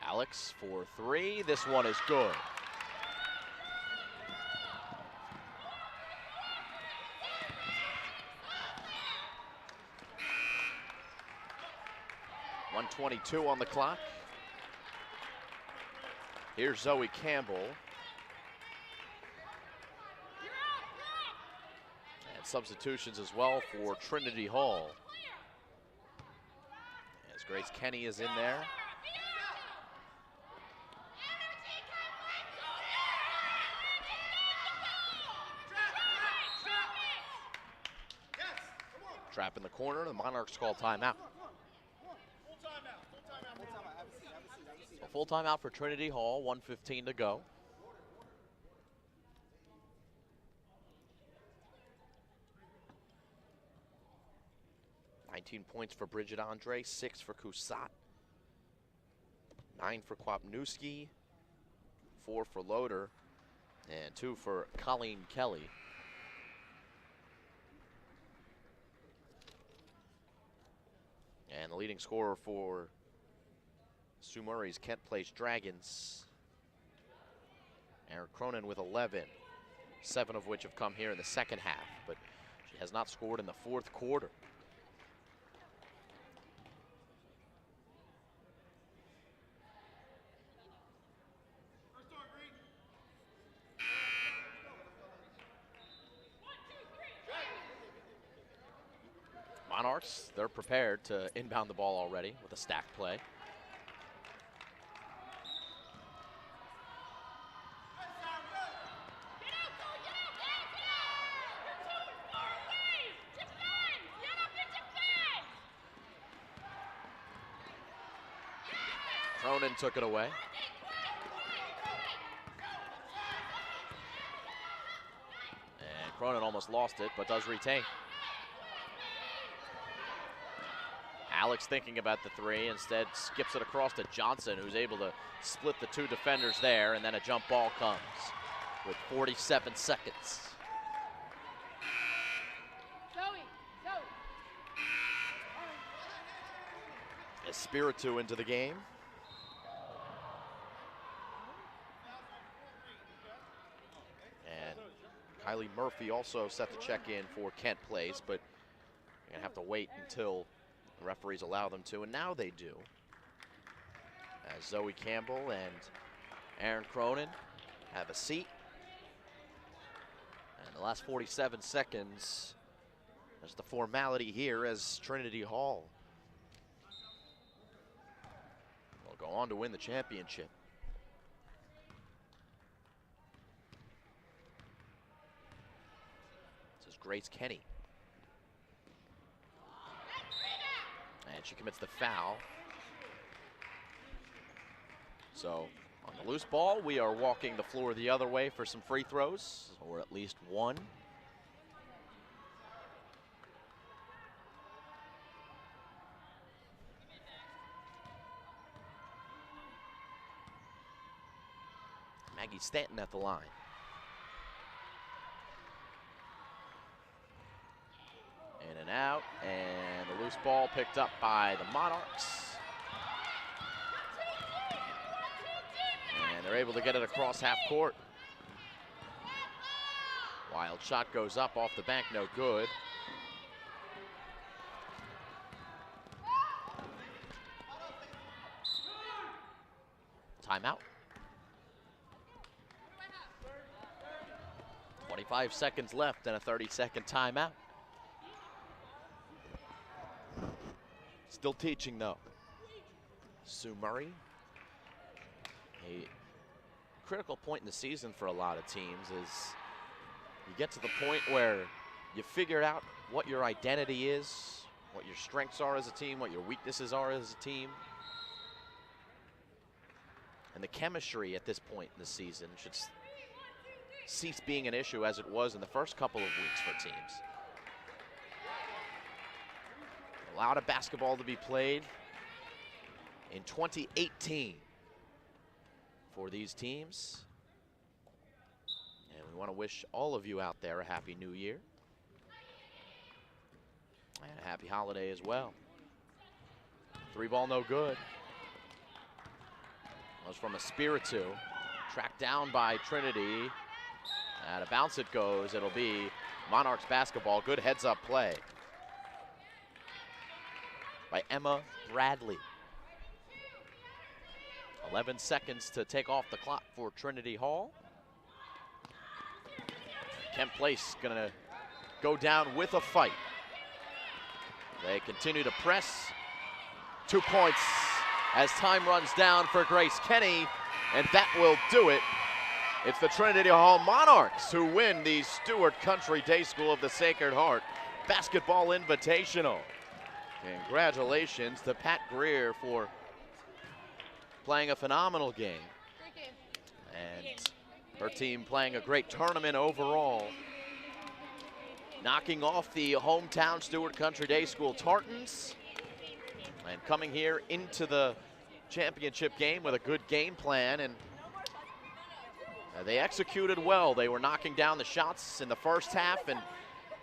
Alex for three. This one is good. .122 on the clock. Here's Zoe Campbell. And substitutions as well for Trinity Hall. As Grace Kenny is in there. Trap in the corner, the Monarchs call timeout. A full timeout for Trinity Hall, 1:15 to go. $19 points for Bridget Andre, 6 for Kusat, 9 for Kwapniewski, 4 for Loader, and 2 for Colleen Kelly. And the leading scorer for Sue Murray's Kent Place Dragons, Erin Cronin with 11, 7 of which have come here in the second half, but she has not scored in the fourth quarter. Monarchs, they're prepared to inbound the ball already with a stack play. Cronin took it away. And Cronin almost lost it, but does retain. Alex thinking about the three, instead skips it across to Johnson, who's able to split the two defenders there, and then a jump ball comes with 47 seconds. Espiritu into the game. And Kylie Murphy also set to check in for Kent Place, but you're gonna have to wait until the referees allow them to, and now they do. As Zoe Campbell and Erin Cronin have a seat. And the last 47 seconds, there's the formality here as Trinity Hall will go on to win the championship. This is Grace Kenny. And she commits the foul. So on the loose ball, we are walking the floor the other way for some free throws, or at least one. Maggie Stanton at the line. In and out, and the loose ball picked up by the Monarchs. And they're able to get it across half court. Wild shot goes up off the bank, no good. Timeout. 25 seconds left and a 30-second timeout. Still teaching, though. Sue Murray. A critical point in the season for a lot of teams is you get to the point where you figured out what your identity is, what your strengths are as a team, what your weaknesses are as a team. And the chemistry at this point in the season should cease being an issue as it was in the first couple of weeks for teams. A lot of basketball to be played in 2018 for these teams. And we want to wish all of you out there a happy new year. And a happy holiday as well. 3 ball, no good. That was from a Spiritu. Tracked down by Trinity. Out of bounce it goes. It'll be Monarchs basketball. Good heads-up play by Emma Bradley. 11 seconds to take off the clock for Trinity Hall. Kent Place gonna go down with a fight. They continue to press. 2 points as time runs down for Grace Kenny, and that will do it. It's the Trinity Hall Monarchs who win the Stuart Country Day School of the Sacred Heart Basketball Invitational. Congratulations to Pat Greer for playing a phenomenal game. And her team playing a great tournament overall. Knocking off the hometown Stuart Country Day School Tartans. And coming here into the championship game with a good game plan. And they executed well. They were knocking down the shots in the first half and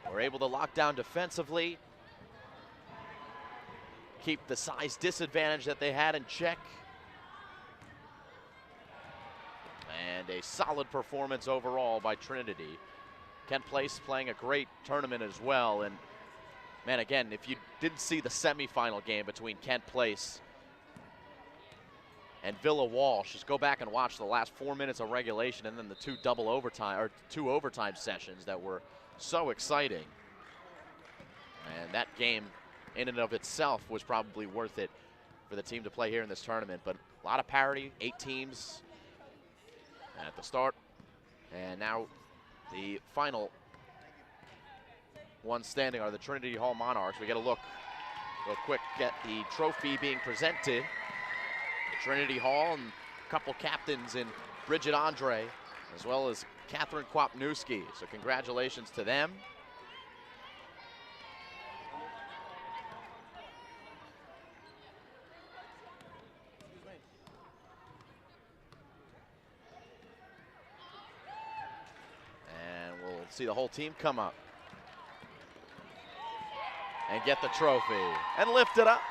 were able to lock down defensively. Keep the size disadvantage that they had in check. And a solid performance overall by Trinity. Kent Place playing a great tournament as well. And man, again, if you didn't see the semifinal game between Kent Place and Villa Walsh, just go back and watch the last 4 minutes of regulation and then the two overtime sessions that were so exciting. And that game in and of itself was probably worth it for the team to play here in this tournament. But a lot of parity, 8 teams at the start. And now the final one standing are the Trinity Hall Monarchs. We get a look real quick at the trophy being presented. The Trinity Hall and a couple captains in Bridget Andre, as well as Catherine Kwapniewski. So congratulations to them. See the whole team come up and get the trophy and lift it up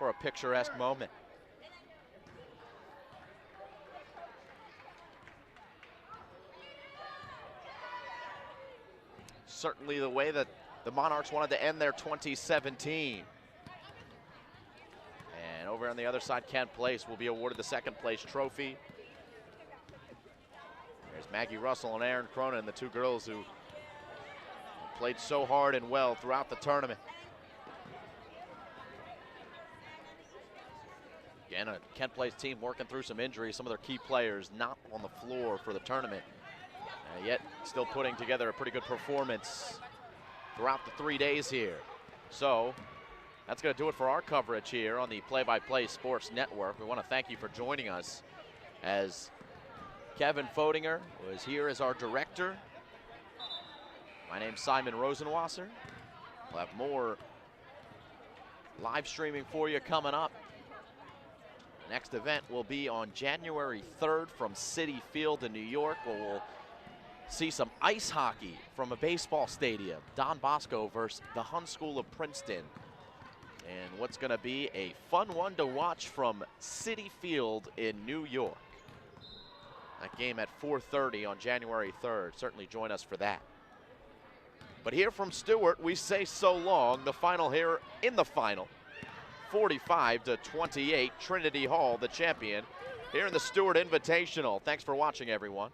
for a picturesque moment. Certainly the way that the Monarchs wanted to end their 2017. And over on the other side, Kent Place will be awarded the second place trophy. There's Maggie Russell and Erin Cronin, the two girls who played so hard and well throughout the tournament. Again, a Kent Place team working through some injuries. Some of their key players not on the floor for the tournament, yet still putting together a pretty good performance throughout the 3 days here. So that's going to do it for our coverage here on the Play-by-Play Sports Network. We want to thank you for joining us as Kevin Fodinger was here as our director. My name's Simon Rosenwasser. We'll have more live streaming for you coming up. Next event will be on January 3rd from Citi Field in New York, where we'll see some ice hockey from a baseball stadium. Don Bosco versus the Hun School of Princeton. And what's going to be a fun one to watch from Citi Field in New York. That game at 4:30 on January 3rd. Certainly join us for that. But here from Stuart, we say so long. The final here in the final, 45-28, Trinity Hall, the champion, here in the Stuart Invitational. Thanks for watching, everyone.